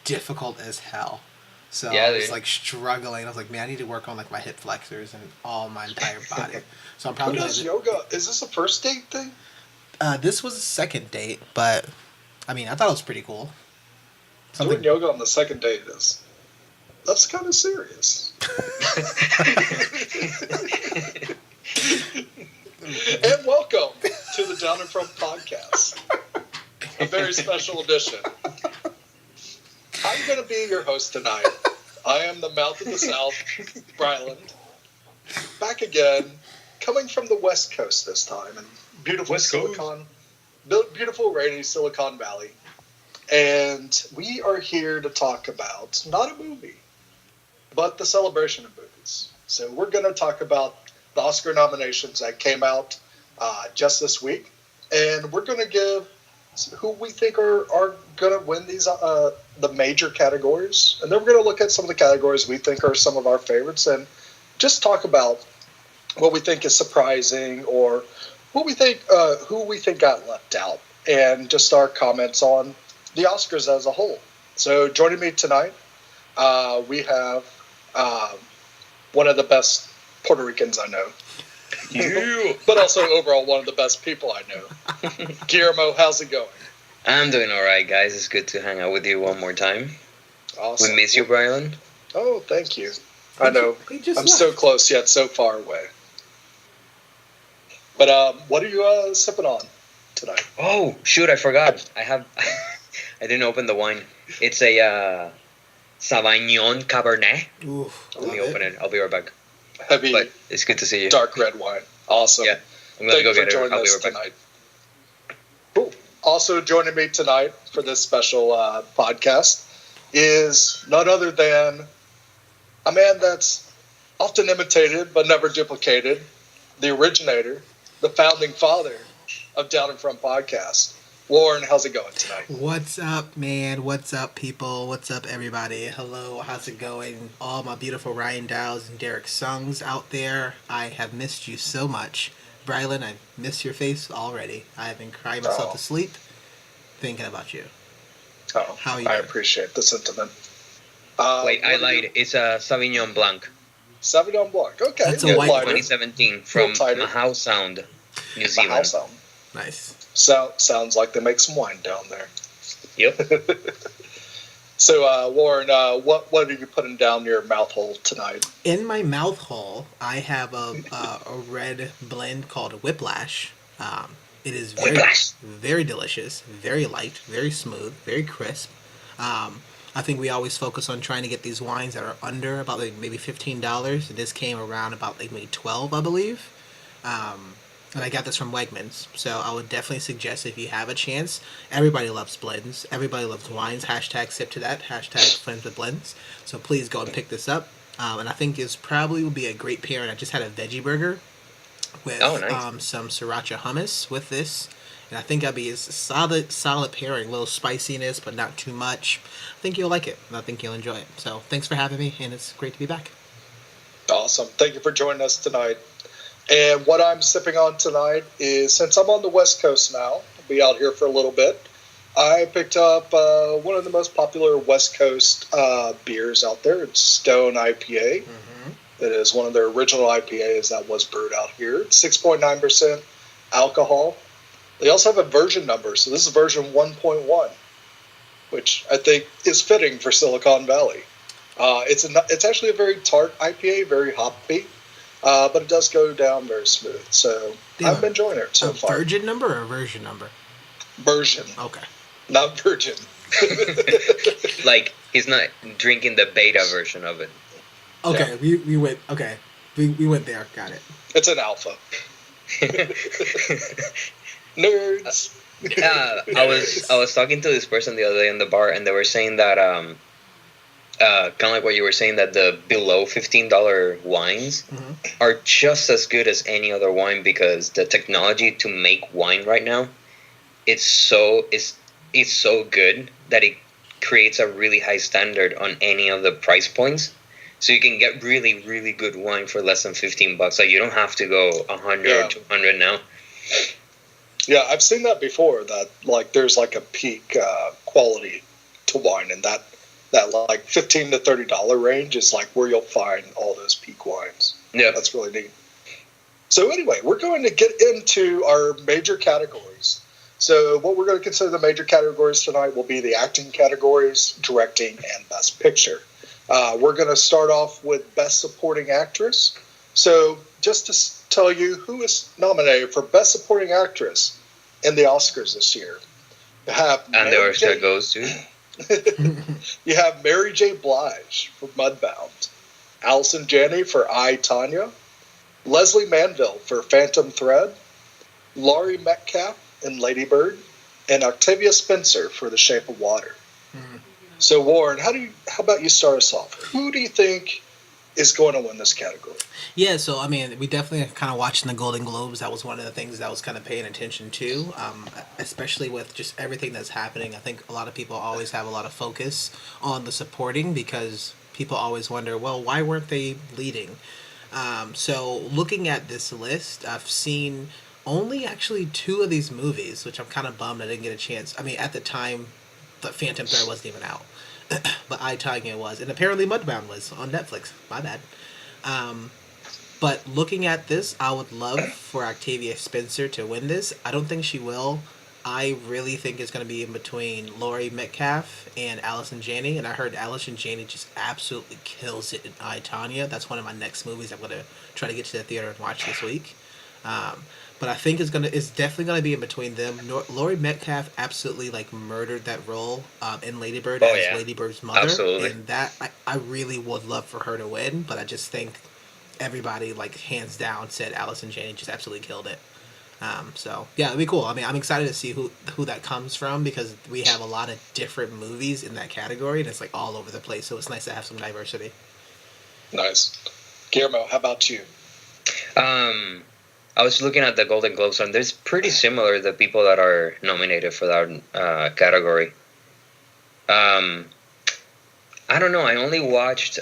Difficult as hell. So Yeah, I was dude. like struggling. I was like, man, I need to work on like my hip flexors and all my entire body. So I'm probably Who does yoga? Is this a first date thing? This was a second date, but I mean, I thought it was pretty cool. Doing yoga on the second date that's kind of serious. And welcome to the Down in Front podcast, a very special edition. I'm going to be your host tonight. I am the mouth of the South, Bryland. Back again, coming from the West Coast this time, in beautiful beautiful rainy Silicon Valley. And we are here to talk about not a movie, but the celebration of movies. So we're going to talk about the Oscar nominations that came out just this week, and we're going to give who we think are going to win these the major categories, and then we're going to look at some of the categories we think are some of our favorites, and just talk about what we think is surprising or what we think who we think got left out, and just our comments on the Oscars as a whole. So joining me tonight, we have one of the best Puerto Ricans I know. You. But also overall one of the best people I know. Guillermo, how's it going? I'm doing alright, guys. It's good to hang out with you one more time. Awesome. We miss you, Brian. Oh, thank you. I know. I'm so close yet so far away. But what are you sipping on tonight? Oh, shoot, I forgot. I didn't open the wine. It's a Sauvignon Cabernet. Ooh, Let me open it. I'll be right back. Heavy, but it's good to see you. Dark red wine. Awesome. Yeah, I'm going to go get it. I'll be right back. Tonight. Cool. Also joining me tonight for this special podcast is none other than a man that's often imitated but never duplicated, the originator, the founding father of Down in Front podcast. Warren, how's it going tonight? What's up, man? What's up, people? What's up, everybody? Hello, how's it going? All my beautiful Ryan Dowds and Derek Sungs out there. I have missed you so much. Brylan, I miss your face already. I have been crying myself to sleep thinking about you. Oh, how are you? I appreciate the sentiment. Wait, I lied. It's a Sauvignon Blanc. Sauvignon Blanc, okay. That's a white 2017 from Mahau Sound, New Zealand. Mahau Sound. Nice. Sounds like they make some wine down there. Yep. So, Warren, what are you putting down your mouth hole tonight? In my mouth hole, I have a red blend called Whiplash. It is very delicious, very light, very smooth, very crisp. I think we always focus on trying to get these wines that are under about like maybe $15. This came around about like maybe $12, I believe. And I got this from Wegmans, so I would definitely suggest if you have a chance. Everybody loves blends. Everybody loves wines. Hashtag sip to that. Hashtag friends with blends. So please go and pick this up. And I think it's probably will be a great pairing. I just had a veggie burger with some sriracha hummus with this. And I think that'd be a solid pairing. A little spiciness, but not too much. I think you'll like it. And I think you'll enjoy it. So thanks for having me, and it's great to be back. Awesome. Thank you for joining us tonight. And what I'm sipping on tonight is, since I'm on the West Coast now, I'll be out here for a little bit, I picked up one of the most popular West Coast beers out there. It's Stone IPA. Mm-hmm. It is one of their original IPAs that was brewed out here. It's 6.9% alcohol. They also have a version number, so this is version 1.1, which I think is fitting for Silicon Valley. It's actually a very tart IPA, very hoppy. But it does go down very smooth. So I've been enjoying it so far. Virgin number or version number? Version. Okay. Not virgin. Like, he's not drinking the beta version of it. Okay, yeah. we went. Okay, we went there. Got it. It's an alpha. Nerds. I was talking to this person the other day in the bar, and they were saying that kind of like what you were saying, that the below $15 wines are just as good as any other wine, because the technology to make wine right now, it's so good that it creates a really high standard on any of the price points. So you can get really, really good wine for less than $15. Like, you don't have to go 100 or 200 now. Yeah, I've seen that before. That like there's like a peak quality to wine, and that like $15 to $30 range is like where you'll find all those peak wines. Yeah, that's really neat. So anyway, we're going to get into our major categories. So what we're going to consider the major categories tonight will be the acting categories, directing, and best picture. We're going to start off with best supporting actress. So just to tell you who is nominated for best supporting actress in the Oscars this year, you have and the Oscar goes to you have Mary J. Blige for Mudbound, Allison Janney for I, Tonya, Leslie Manville for Phantom Thread, Laurie Metcalf in Lady Bird, and Octavia Spencer for The Shape of Water. So Warren, how about you start us off? Who do you think is going to win this category? Yeah, so I mean, we definitely kind of watching the Golden Globes. That was one of the things that I was kind of paying attention to, especially with just everything that's happening. I think a lot of people always have a lot of focus on the supporting, because people always wonder, well, why weren't they leading? So looking at this list, I've seen only actually two of these movies, which I'm kind of bummed I didn't get a chance. I mean, at the time, the Phantom Thread wasn't even out, but I, Tanya was, and apparently Mudbound was on Netflix. My bad. But looking at this, I would love for Octavia Spencer to win this. I don't think she will. I really think it's going to be in between Laurie Metcalf and Allison Janney. And I heard Allison Janney just absolutely kills it in I, Tonya. That's one of my next movies I'm going to try to get to the theater and watch this week. But I think it's definitely gonna be in between them. Laurie Metcalf absolutely like murdered that role in Lady Bird as Lady Bird's mother, absolutely. And that I really would love for her to win, but I just think everybody like hands down said Allison Janney just absolutely killed it. So yeah, it'd be cool. I mean, I'm excited to see who that comes from, because we have a lot of different movies in that category, and it's like all over the place. So it's nice to have some diversity. Nice, Guillermo. How about you? I was looking at the Golden Globes, and there's pretty similar the people that are nominated for that category. I don't know. I only watched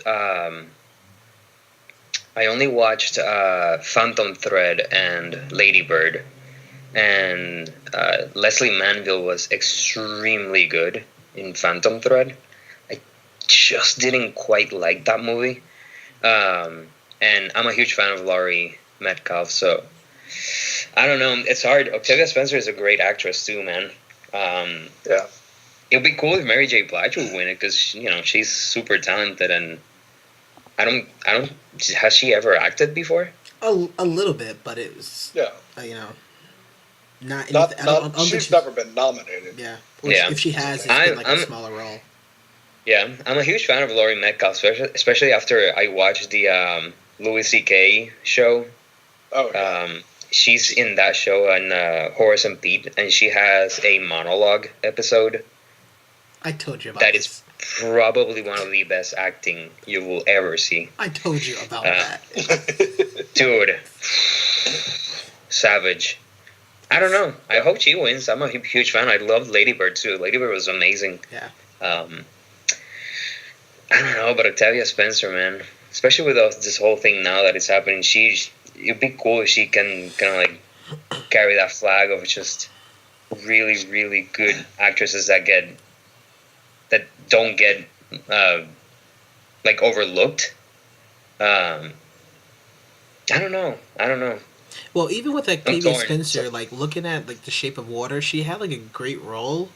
Phantom Thread and Lady Bird, and Leslie Manville was extremely good in Phantom Thread. I just didn't quite like that movie, and I'm a huge fan of Laurie Metcalf, so I don't know. It's hard. Octavia Spencer is a great actress too, man. Yeah, it'd be cool if Mary J. Blige would win it, because she's super talented, and I don't. Has she ever acted before? A little bit, but it was not. She's never been nominated. Yeah, if she has, it's been like a smaller role. Yeah, I'm a huge fan of Laurie Metcalf, especially after I watched the Louis C.K. show. Oh, yeah. She's in that show on Horace and Pete, and she has a monologue episode. I told you about that. This. Is probably one of the best acting you will ever see. I told you about that. Dude. Savage. I don't know. I hope she wins. I'm a huge fan. I love Lady Bird too. Lady Bird was amazing. Yeah. I don't know, but Octavia Spencer, man, especially with this whole thing now that it's happening, it'd be cool if she can kind of like carry that flag of just really, really good actresses that don't get like overlooked. I don't know. Well, even with Octavia Spencer, like looking at like The Shape of Water, she had like a great role,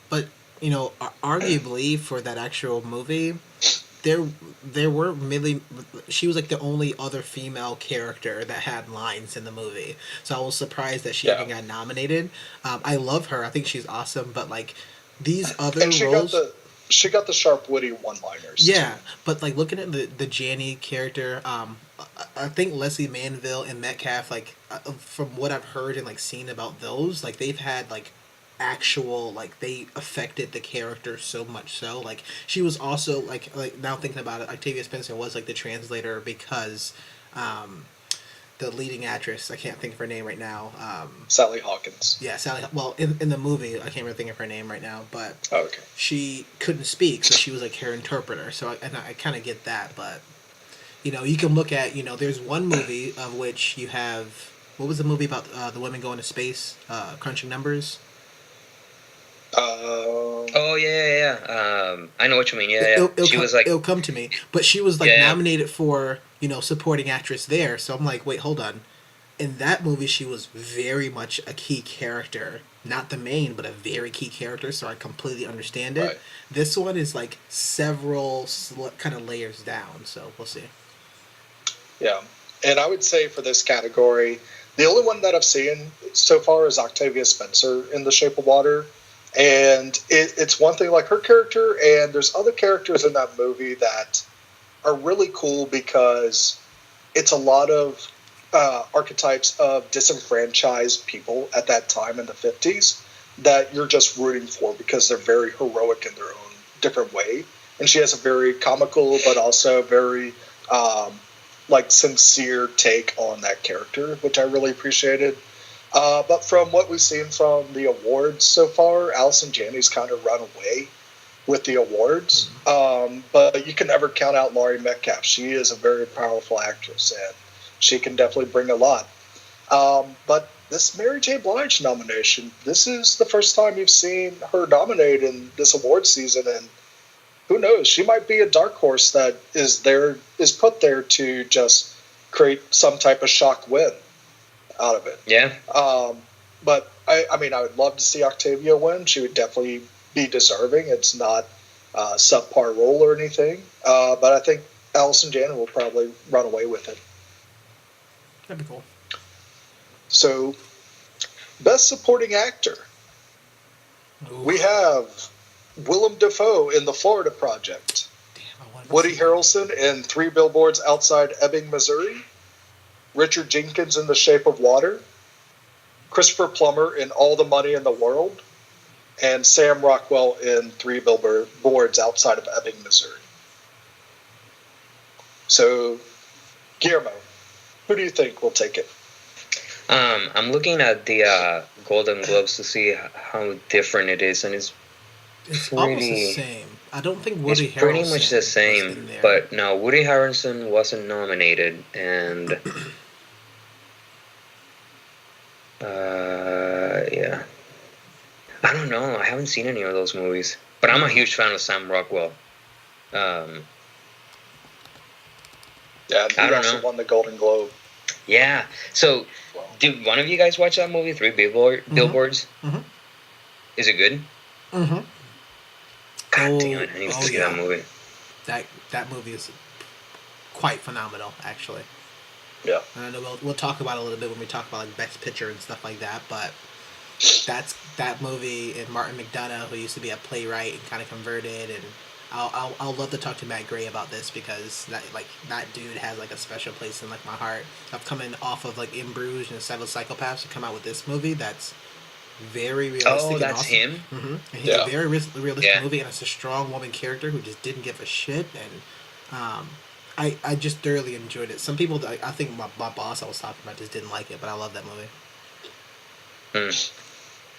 but arguably for that actual movie, there were really, she was like the only other female character that had lines in the movie, so I was surprised that she even got nominated. I love her. I think she's awesome, but like these other roles. she got the sharp, witty one-liners. Yeah, too. but like looking at the Janny character, I think Leslie Manville and Metcalf, like from what I've heard and like seen about those, like they've had like actual like they affected the character so much so like she was also like now thinking about it, Octavia Spencer was like the translator because um the leading actress, I can't think of her name right now. Sally Hawkins. Yeah, Sally. Well, in the movie, I can't really think of her name right now, but Oh, okay. she couldn't speak, so she was like her interpreter. So I kind of get that, but you can look at there's one movie of which you have what was the movie about the women going to space, crunching numbers. Oh yeah. I know what you mean. Yeah. She was like, it'll come to me, but she was like yeah. nominated for supporting actress there. So I'm like, wait, hold on. In that movie, she was very much a key character, not the main, but a very key character. So I completely understand it. Right. This one is like several kind of layers down. So we'll see. Yeah, and I would say for this category, the only one that I've seen so far is Octavia Spencer in The Shape of Water. And it's one thing like her character, and there's other characters in that movie that are really cool because it's a lot of archetypes of disenfranchised people at that time in the 50s that you're just rooting for because they're very heroic in their own different way. And she has a very comical but also very like sincere take on that character, which I really appreciated. But from what we've seen from the awards so far, Allison Janney's kind of run away with the awards. But you can never count out Laurie Metcalf. She is a very powerful actress, and she can definitely bring a lot. But this Mary J. Blige nomination, this is the first time you've seen her nominated in this award season, and who knows? She might be a dark horse that is put there to just create some type of shock win out of it. Yeah. But I mean, I would love to see Octavia win. She would definitely be deserving. It's not a subpar role or anything. But I think Allison Janney will probably run away with it. That'd be cool. So, Best Supporting Actor. Ooh. We have Willem Dafoe in The Florida Project. Woody Harrelson in 3 Billboards Outside Ebbing, Missouri. Richard Jenkins in The Shape of Water. Christopher Plummer in All the Money in the World. And Sam Rockwell in 3 Billboards Outside of Ebbing, Missouri. So, Guillermo, who do you think will take it? I'm looking at the Golden Globes to see how different it is, and it's almost the same. I don't think Woody Harrelson. It's pretty much the same, but no, Woody Harrelson wasn't nominated, and yeah, I don't know. I haven't seen any of those movies, but I'm a huge fan of Sam Rockwell. Yeah, he also won the Golden Globe. Yeah. So, did one of you guys watch that movie, 3 Billboards? Mm-hmm. Is it good? Mm-hmm. God damn it! I need to see that movie. That movie is quite phenomenal, actually. Yeah. And I know we'll talk about it a little bit when we talk about like Best Picture and stuff like that, but that movie, and Martin McDonough, who used to be a playwright and kind of converted, and I'll love to talk to Matt Gray about this because that dude has like a special place in like my heart. I've come in off of like In Bruges and Seven Psychopaths to come out with this movie that's very realistic. Oh, that's awesome. him. Mm-hmm. And he's a very realistic movie, and it's a strong woman character who just didn't give a shit, and I just thoroughly enjoyed it. Some people, I think my boss I was talking about just didn't like it, but I love that movie.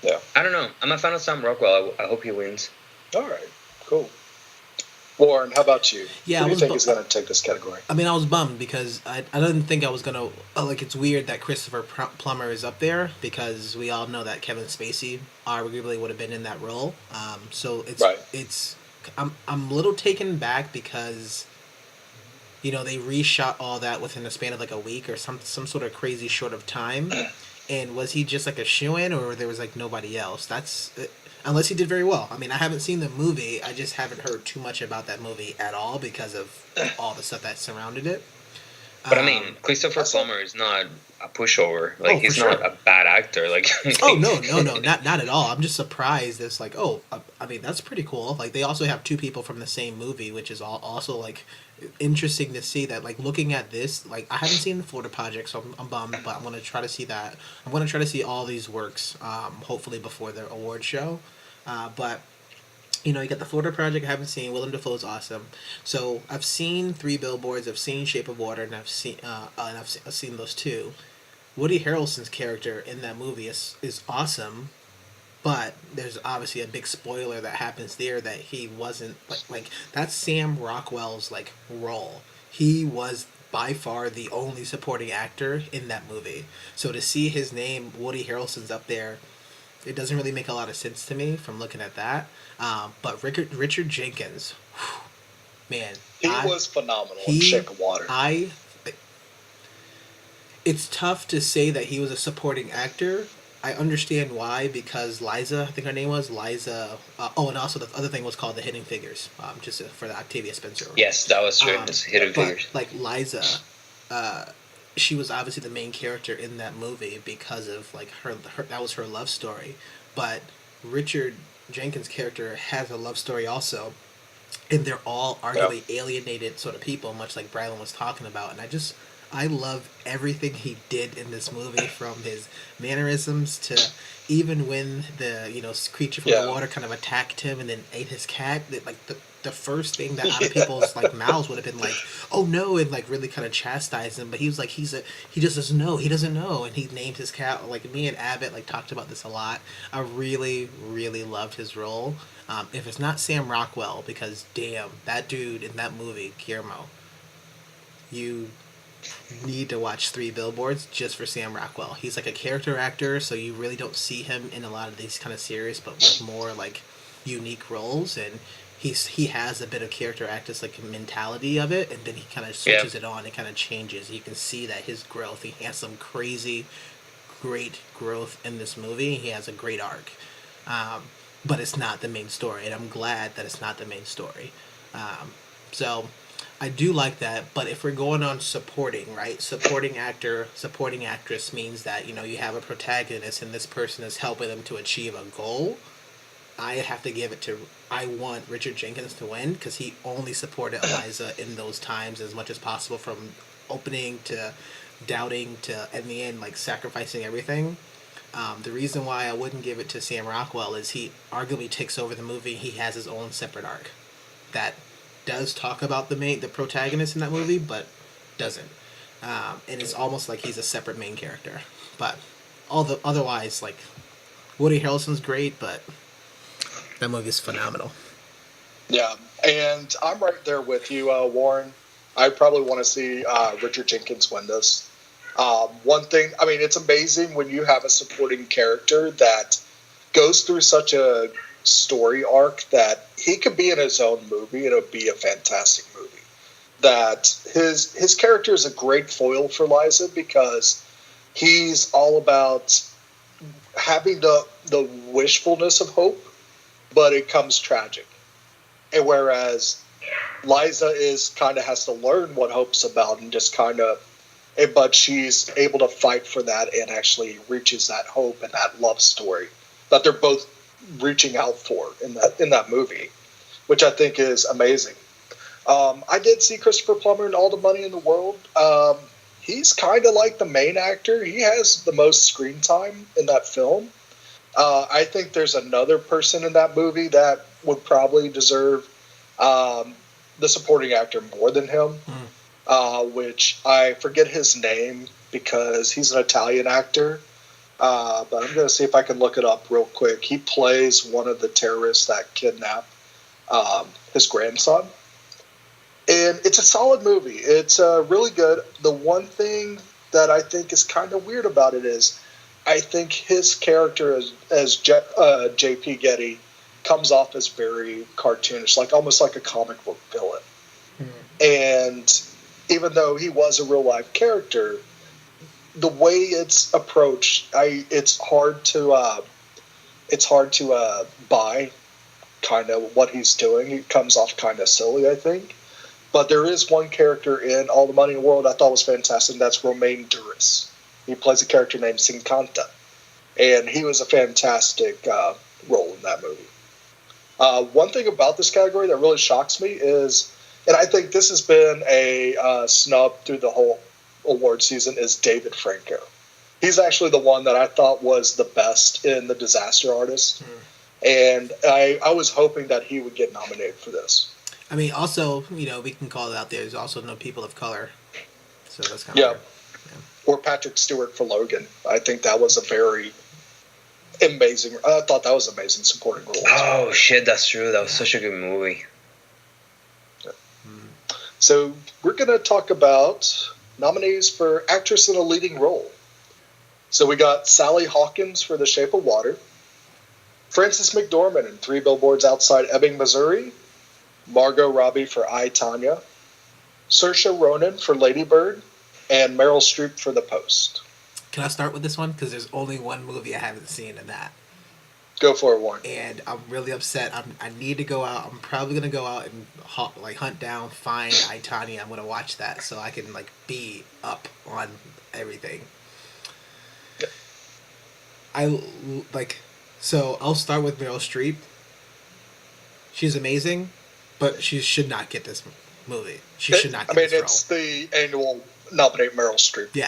Yeah. I don't know. I'm a fan of Sam Rockwell. I hope he wins. All right. Cool. Warren, how about you? Yeah, who do you think is going to take this category? I mean, I was bummed because I didn't think I was going to... like, it's weird that Christopher Plummer is up there because we all know that Kevin Spacey arguably would have been in that role. So it's... Right. I'm a little taken back because, they reshot all that within the span of like a week or some sort of crazy short of time. And was he just like a shoo-in, or there was like nobody else? That's... unless he did very well. I mean, I haven't seen the movie. I just haven't heard too much about that movie at all because of all the stuff that surrounded it. But I mean, Christopher Plummer is not a pushover. Like, For he's not sure. a bad actor. Like, Oh no, not at all. I'm just surprised. It's like, oh, I mean, that's pretty cool. Like they also have two people from the same movie, which is also like interesting to see. That like looking at this, like I haven't seen the Florida Project, so I'm bummed, but I'm gonna try to see that. I'm gonna try to see all these works, hopefully before the award show. But you know, you got the Florida Project. I haven't seen. Willem Dafoe is awesome. So I've seen Three Billboards. I've seen Shape of Water, and I've seen those two. Woody Harrelson's character in that movie is awesome, but there's obviously a big spoiler that happens there that he wasn't like that's Sam Rockwell's like role. He was by far the only supporting actor in that movie. So to see his name, Woody Harrelson's up there, it doesn't really make a lot of sense to me from looking at that. But Richard Jenkins, man, He was phenomenal in Shape of Water. It's tough to say that he was a supporting actor. I understand why, because Liza, I think her name was Liza. And also the other thing was called The Hidden Figures, just for the Octavia Spencer. Yes, that was true. It's Hidden Figures. Like Liza, she was obviously the main character in that movie because of like her that was her love story. But Richard Jenkins' character has a love story also, and they're all arguably alienated sort of people, much like Brylan was talking about. And I love everything he did in this movie, from his mannerisms to even when the creature from the water kind of attacked him and then ate his cat. Like the first thing that out of people's like mouths would have been like, "Oh no," and like really kind of chastise him. But he was like, he just doesn't know. He doesn't know, and he named his cat. Like me and Abbott like talked about this a lot. I really really loved his role. If it's not Sam Rockwell, because damn, that dude in that movie, Guillermo, you need to watch Three Billboards just for Sam Rockwell. He's like a character actor, so you really don't see him in a lot of these kind of series, but with more like unique roles. And he has a bit of character actress like mentality of it, and then he kind of switches it on. It kind of changes. You can see that his growth. He has some crazy, great growth in this movie. He has a great arc, but it's not the main story, and I'm glad that it's not the main story. So I do like that, but if we're going on supporting, right? Supporting actor, supporting actress means that, you have a protagonist and this person is helping them to achieve a goal. I have to give it to, I want Richard Jenkins to win because he only supported Eliza in those times as much as possible, from opening to doubting to, in the end, like sacrificing everything. The reason why I wouldn't give it to Sam Rockwell is he arguably takes over the movie. He has his own separate arc that does talk about the protagonist in that movie, but doesn't. And it's almost like he's a separate main character. But otherwise, like Woody Harrelson's great, but that movie's phenomenal. Yeah, and I'm right there with you, Warren. I probably want to see Richard Jenkins win this. One thing, I mean, it's amazing when you have a supporting character that goes through such a story arc that he could be in his own movie and it'll be a fantastic movie. That his character is a great foil for Liza because he's all about having the wishfulness of hope, but it comes tragic. And whereas Liza is kind of has to learn what hope's about and just kind of, but she's able to fight for that and actually reaches that hope and that love story that they're both reaching out for in that movie, which I think is amazing. I did see Christopher Plummer in All the Money in the World. He's kind of like the main actor. He has the most screen time in that film. I think there's another person in that movie that would probably deserve the supporting actor more than him, which I forget his name because he's an Italian actor. But I'm going to see if I can look it up real quick. He plays one of the terrorists that kidnap his grandson. And it's a solid movie. It's really good. The one thing that I think is kind of weird about it is I think his character as J.P. Getty comes off as very cartoonish, like almost like a comic book villain. And even though he was a real life character, the way it's approached, it's hard to buy kind of what he's doing. He comes off kind of silly, I think. But there is one character in All the Money in the World I thought was fantastic, and that's Romain Duris. He plays a character named Sincanta, and he was a fantastic role in that movie. One thing about this category that really shocks me is, and I think this has been a snub through the whole award season, is David Franco. He's actually the one that I thought was the best in The Disaster Artist. And I was hoping that he would get nominated for this. I mean, also, we can call it out there. There's also no people of color. So that's kind of weird. Or Patrick Stewart for Logan. I think that was a very amazing. I thought that was an amazing supporting role. Oh, shit, that's true. That was such a good movie. Yeah. So we're going to talk about nominees for actress in a leading role. So we got Sally Hawkins for The Shape of Water, Frances McDormand in 3 Billboards Outside Ebbing, Missouri, Margot Robbie for I, Tonya, Saoirse Ronan for Lady Bird, and Meryl Streep for The Post. Can I start with this one? Because there's only one movie I haven't seen in that. Go for it, Warren. And I'm really upset. I need to go out. I'm probably going to go out and hunt down, find I, Tonya. I'm going to watch that so I can be up on everything. So I'll start with Meryl Streep. She's amazing, but she should not get this movie. She should not get this role. It's the annual nominate Meryl Streep. Yeah,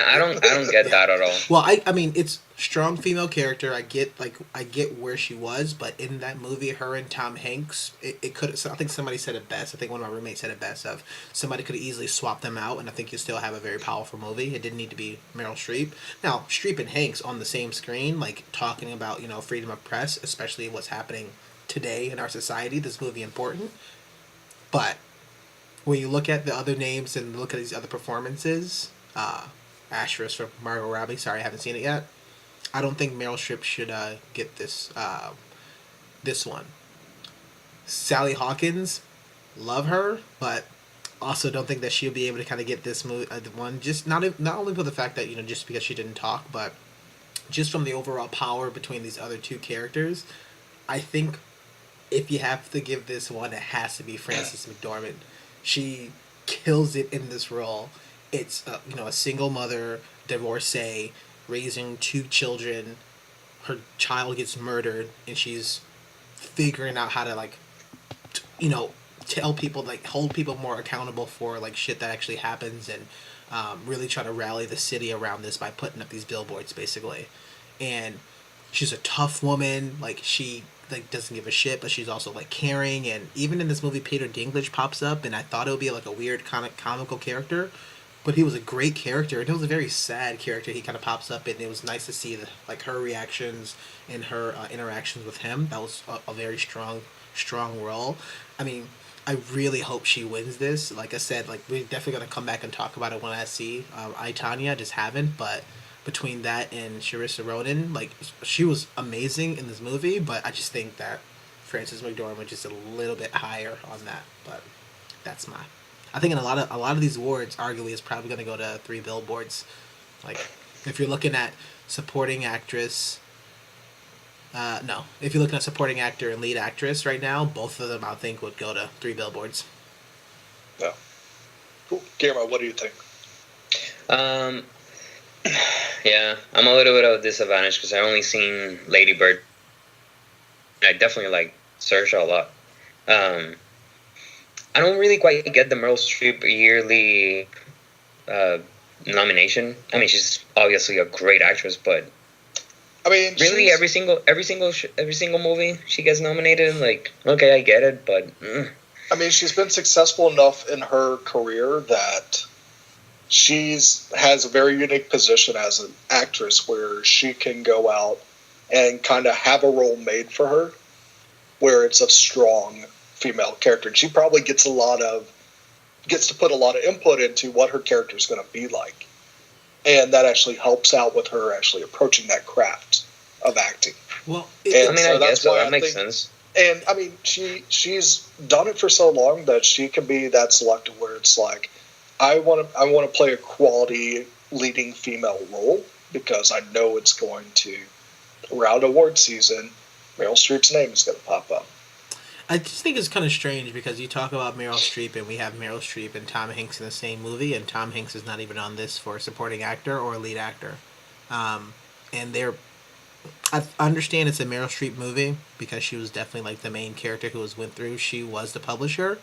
I don't get that at all. Well, I mean, it's strong female character. I get where she was, but in that movie, her and Tom Hanks, it could. I think somebody said it best. I think one of my roommates said it best. Of somebody could have easily swapped them out, and I think you still have a very powerful movie. It didn't need to be Meryl Streep. Now, Streep and Hanks on the same screen, talking about freedom of press, especially what's happening today in our society. This movie important, but when you look at the other names and look at these other performances, asterisk for Margot Robbie. Sorry, I haven't seen it yet. I don't think Meryl Streep should get this one. Sally Hawkins, love her, but also don't think that she'll be able to kind of get this one. Just not only for the fact that just because she didn't talk, but just from the overall power between these other two characters. I think if you have to give this one, it has to be Frances McDormand. She kills it in this role. It's a single mother, divorcee, raising 2 children. Her child gets murdered, and she's figuring out how to tell people, hold people more accountable for shit that actually happens, and really try to rally the city around this by putting up these billboards, basically. And she's a tough woman. She doesn't give a shit, but she's also caring. And even in this movie, Peter Dinklage pops up, and I thought it would be a weird comical character, but he was a great character, and it was a very sad character. He kind of pops up, and it was nice to see her reactions and her interactions with him. That was a very strong role. I mean, I really hope she wins this. Like I said, we're definitely gonna come back and talk about it when I see I, Tonya. I just haven't, but between that and Saoirse Ronan, she was amazing in this movie, but I just think that Frances McDormand was just a little bit higher on that. But that's I think in a lot of these awards, arguably, is probably going to go to 3 Billboards. If you're looking at supporting actress, if you're looking at supporting actor and lead actress right now, both of them I think would go to 3 Billboards. Yeah. Cool. Guillermo, what do you think? Yeah, I'm a little bit of a disadvantage because I only seen Lady Bird. I definitely like Saoirse a lot. I don't really quite get the Meryl Streep yearly nomination. I mean, she's obviously a great actress, but I mean, really every single movie she gets nominated. Okay, I get it, but I mean, she's been successful enough in her career that has a very unique position as an actress where she can go out and kind of have a role made for her where it's a strong female character. And she probably gets to put a lot of input into what her character is going to be like. And that actually helps out with her actually approaching that craft of acting. Well, I guess so. That makes sense. And I mean, she's done it for so long that she can be that selective where it's I want to play a quality leading female role because I know it's going to, around award season, Meryl Streep's name is going to pop up. I just think it's kind of strange because you talk about Meryl Streep and we have Meryl Streep and Tom Hanks in the same movie, and Tom Hanks is not even on this for supporting actor or lead actor. Um, and they're I understand it's a Meryl Streep movie because she was definitely like the main character who was went through. She was the publisher,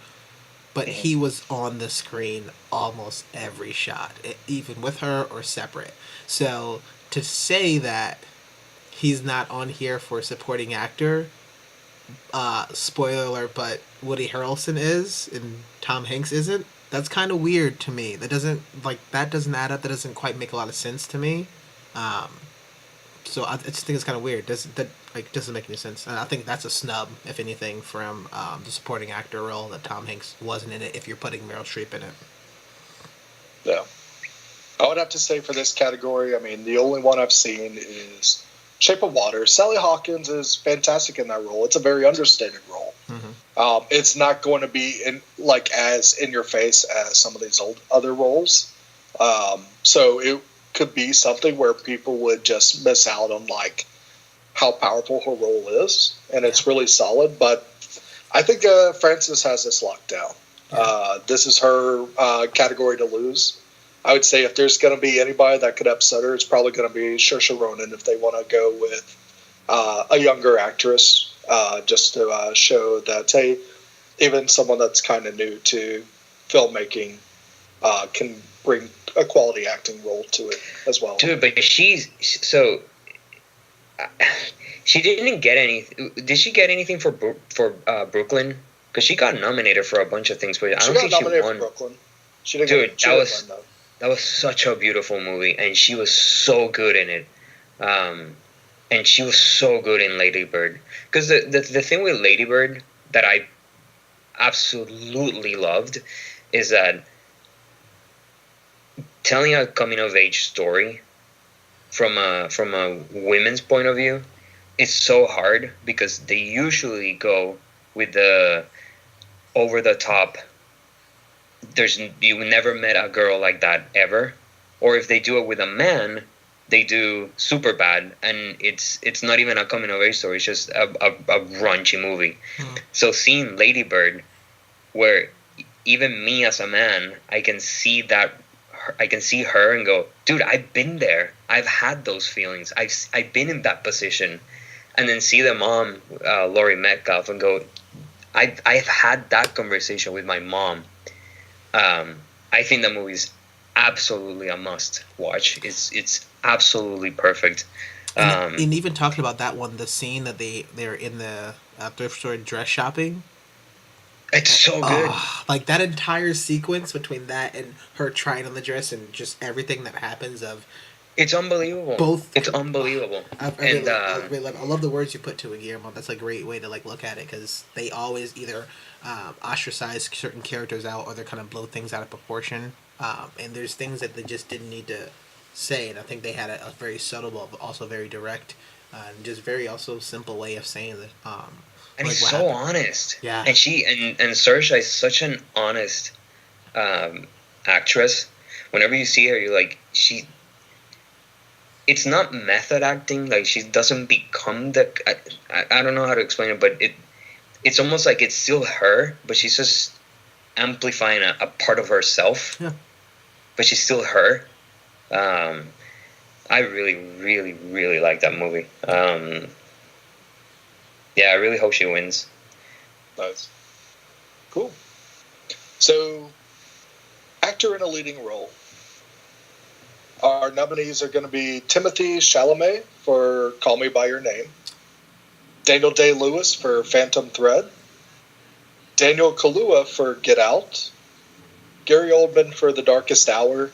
but he was on the screen almost every shot, even with her or separate. So to say that he's not on here for supporting actor, spoiler alert, but Woody Harrelson is and Tom Hanks isn't. That's kind of weird to me. That doesn't add up. That doesn't quite make a lot of sense to me. Um, so I just think it's kind of weird. Doesn't make any sense. And I think that's a snub, if anything, from the supporting actor role that Tom Hanks wasn't in it. If you're putting Meryl Streep in it, Yeah. I would have to say for this category, I mean, the only one I've seen is Shape of Water. Sally Hawkins is fantastic in that role. It's a very understated role. It's not going to be as in your face as some of these other roles. So it could be something where people would just miss out on like how powerful her role is, and it's really solid. But I think Frances has this locked down. This is her category to lose. I would say if there's going to be anybody that could upset her, it's probably going to be Saoirse Ronan if they want to go with a younger actress, just to show that, hey, even someone that's kind of new to filmmaking can bring a quality acting role to it as well. Dude, but she didn't get any. Did she get anything for Brooklyn? Because she got nominated for a bunch of things, but I don't think she won. For Brooklyn. She didn't. Dude, that was such a beautiful movie, and she was so good in it. And she was so good in Lady Bird. Because the thing with Lady Bird that I absolutely loved is that telling a coming of age story from a women's point of view is so hard because they usually go with the over the top. You never met a girl like that ever, or if they do it with a man, they do super bad, and it's not even a coming of age story. It's just a raunchy movie. So seeing Lady Bird, where even me as a man, I can see her and go, dude, I've been there. I've had those feelings. I've been in that position, and then see the mom, Laurie Metcalf, and go, I've had that conversation with my mom. I think the movie is absolutely a must watch. It's absolutely perfect. And even talking about that one, the scene that they're in the thrift store dress shopping. It's so good. Like that entire sequence between that and her trying on the dress and just everything that happens it's unbelievable. It's unbelievable. I love the words you put to it, Guillermo. That's a great way to look at it because they always either ostracize certain characters out or they kind of blow things out of proportion. And there's things that they just didn't need to say, and I think they had a very subtle but also very direct and just very also simple way of saying it. And he's so honest. Yeah. And and Saoirse is such an honest actress. Whenever you see her, you're like, it's not method acting. Like, she doesn't become I don't know how to explain it, but it's almost like it's still her, but she's just amplifying a part of herself. Yeah. But she's still her. I really, really, really like that movie. Yeah, I really hope she wins. Nice. Cool. So, actor in a leading role. Our nominees are going to be Timothée Chalamet for Call Me By Your Name, Daniel Day-Lewis for Phantom Thread, Daniel Kaluuya for Get Out, Gary Oldman for The Darkest Hour,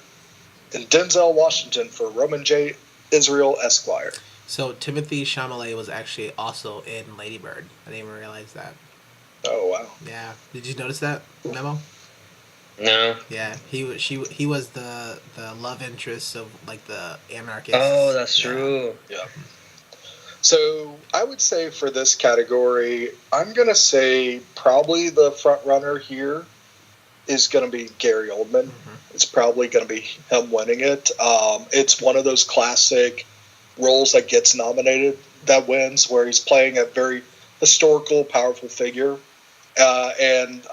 and Denzel Washington for Roman J. Israel Esquire. So Timothée Chalamet was actually also in Lady Bird. I didn't even realize that. Oh wow! Yeah, did you notice that memo? No. Yeah, he was the love interest of the anarchist. Oh, that's true. Yeah. So I would say for this category, I'm gonna say probably the front runner here is gonna be Gary Oldman. It's probably gonna be him winning it. It's one of those classic roles that gets nominated that wins, where he's playing a very historical, powerful figure. and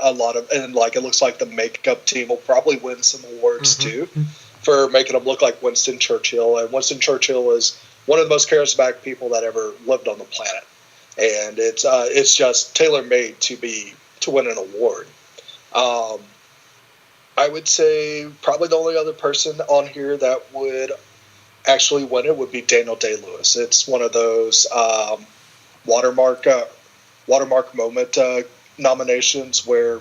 like it looks like the makeup team will probably win some awards too for making him look like Winston Churchill. And Winston Churchill is one of the most charismatic people that ever lived on the planet, and it's just tailor made to win an award. I would say probably the only other person on here that would actually win it would be Daniel Day-Lewis. It's one of those watermark moment nominations where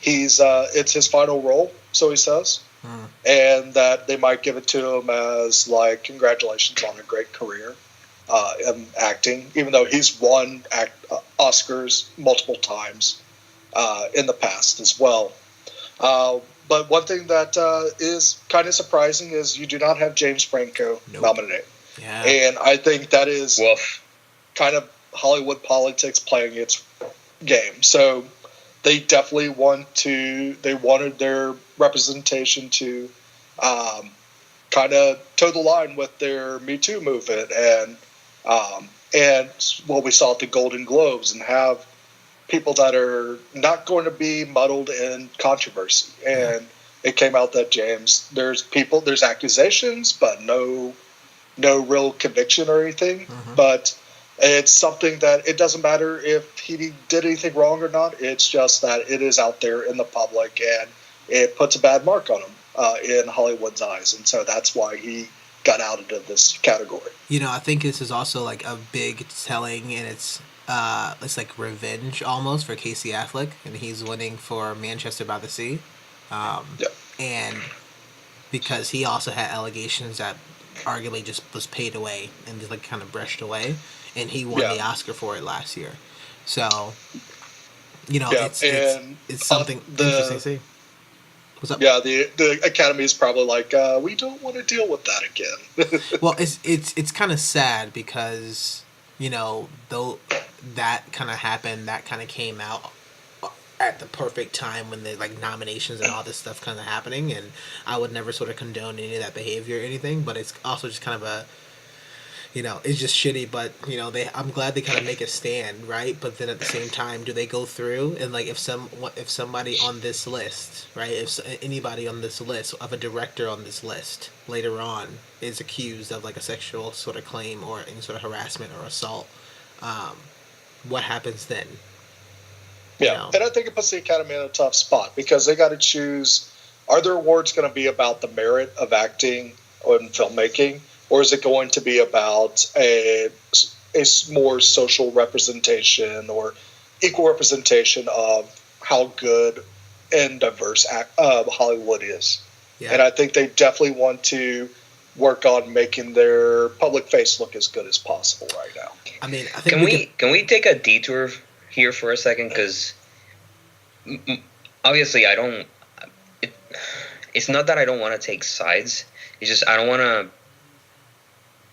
it's his final role, so he says, and that they might give it to him as like congratulations on a great career in acting, even though he's won Oscars multiple times in the past as well. But one thing that is kind of surprising is you do not have James Franco nominated. Yeah. And I think that is kind of Hollywood politics playing its game. So they definitely wanted their representation to kind of toe the line with their Me Too movement and what we saw at the Golden Globes, and have people that are not going to be muddled in controversy. And it came out that there's accusations, but no real conviction or anything. But it's something that it doesn't matter if he did anything wrong or not. It's just that it is out there in the public, and it puts a bad mark on him in Hollywood's eyes. And so that's why he got outed of this category. I think this is also like a big telling, and it's like revenge almost for Casey Affleck, and he's winning for Manchester by the Sea. And because he also had allegations that arguably just was paid away and just like kind of brushed away, and he won the Oscar for it last year. So, it's something interesting to see. What's up? Yeah, the Academy is probably like, we don't want to deal with that again. Well, it's kind of sad because though that kind of happened, that kind of came out at the perfect time when the like nominations and all this stuff kind of happening, and I would never sort of condone any of that behavior or anything, but it's also just kind of it's just shitty. But I'm glad they kind of make a stand, right? But then at the same time, do they go through and like if somebody on this list, right, if anybody on this list of a director on this list later on is accused of like a sexual sort of claim or any sort of harassment or assault, what happens then? Yeah, and I think it puts the Academy in a tough spot because they got to choose: are their awards going to be about the merit of acting or in filmmaking, or is it going to be about a more social representation or equal representation of how good and diverse Hollywood is? Yeah. And I think they definitely want to work on making their public face look as good as possible right now. I mean, I think can we take a detour here for a second, because obviously it's not that I don't want to take sides, it's just I don't want to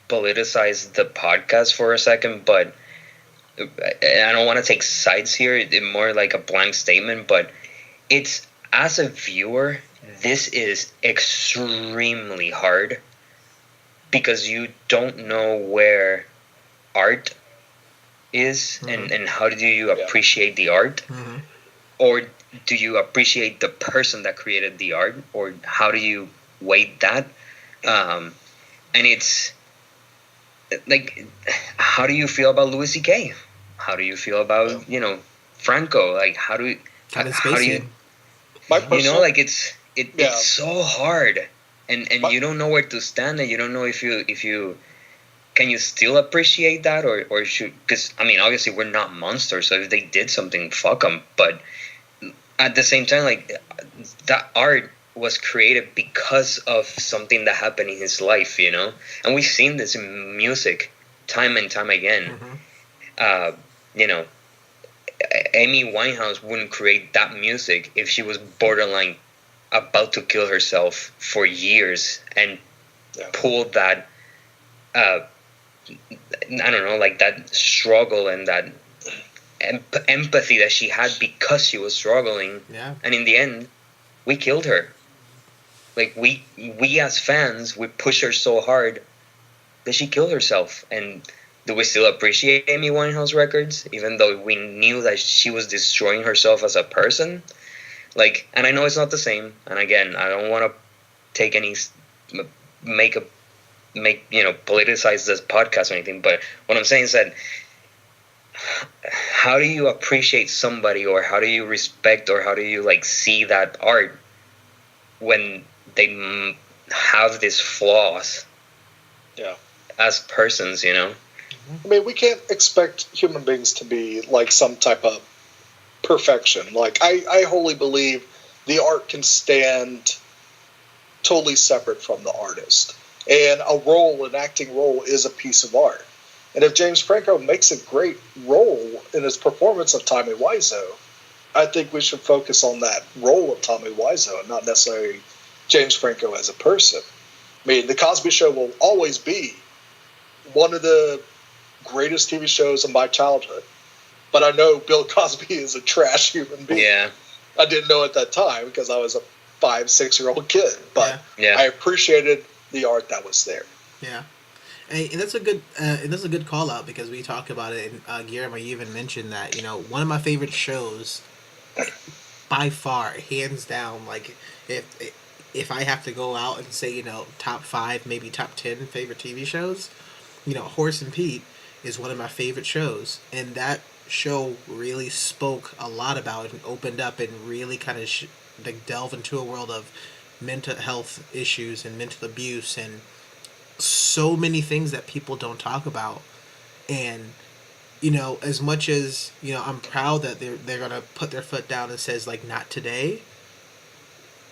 politicize the podcast for a second, but I don't want to take sides here. It's more like a blank statement, but it's, as a viewer, this is extremely hard because you don't know where art is, and how do you appreciate the art, or do you appreciate the person that created the art, or how do you weight that, and it's like, how do you feel about Louis C.K.? How do you feel about Franco? Like how do you like it's so hard, and you don't know where to stand, and you don't know if you can you still appreciate that, or should, because I mean obviously we're not monsters, so if they did something, fuck them, but at the same time, like, that art was created because of something that happened in his life, and we've seen this in music time and time again. Amy Winehouse wouldn't create that music if she was borderline about to kill herself for years and pulled that I don't know, like that struggle and that empathy that she had because she was struggling. Yeah. And in the end, we killed her. Like, we as fans, we push her so hard that she killed herself. And do we still appreciate Amy Winehouse records, even though we knew that she was destroying herself as a person? Like, and I know it's not the same. And again, I don't want to take any make a make politicize this podcast or anything. But what I'm saying is that how do you appreciate somebody, or how do you respect, or how do you like see that art when they have these flaws? Yeah. As persons, I mean, we can't expect human beings to be like some type of perfection. Like, I wholly believe the art can stand totally separate from the artist. And an acting role, is a piece of art. And if James Franco makes a great role in his performance of Tommy Wiseau, I think we should focus on that role of Tommy Wiseau and not necessarily James Franco as a person. I mean, The Cosby Show will always be one of the greatest TV shows of my childhood. But I know Bill Cosby is a trash human being. Yeah. I didn't know at that time because I was a 5-6-year-old kid. But yeah. I appreciated the art that was there. Yeah. And that's a good call out, because we talk about it, and Guillermo, you even mentioned that, one of my favorite shows by far, hands down, like if I have to go out and say, top 5, maybe top 10 favorite TV shows, Horace and Pete is one of my favorite shows, and that show really spoke a lot about it and opened up and really kind of like delve into a world of mental health issues and mental abuse and so many things that people don't talk about. And as much as I'm proud that they're gonna put their foot down and says, like, not today,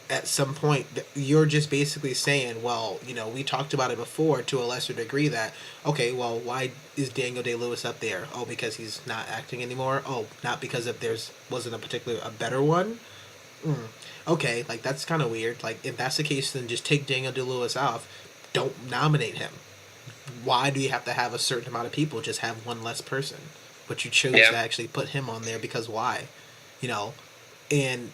at some point you're just basically saying, well, we talked about it before to a lesser degree, that okay, well, why is Daniel Day-Lewis up there? Oh, because he's not acting anymore. Oh, not because if there's wasn't a better one. Okay, like, that's kind of weird. Like, if that's the case, then just take Daniel Day-Lewis off. Don't nominate him. Why do you have to have a certain amount of people? Just have one less person. But you chose to actually put him on there, because why? And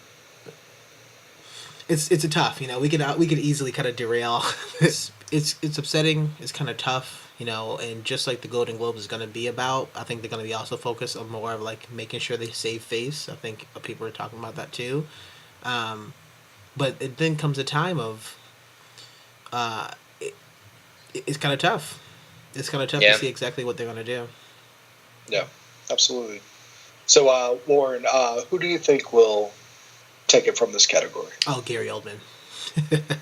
it's a tough. We could easily kind of derail. It's upsetting. It's kind of tough. And just like the Golden Globes is going to be about, I think they're going to be also focused on more of like making sure they save face. I think people are talking about that too. But it then comes a time of, it's kind of tough. It's kind of tough to see exactly what they're going to do. Yeah, absolutely. So, Lauren, who do you think will take it from this category? Oh, Gary Oldman.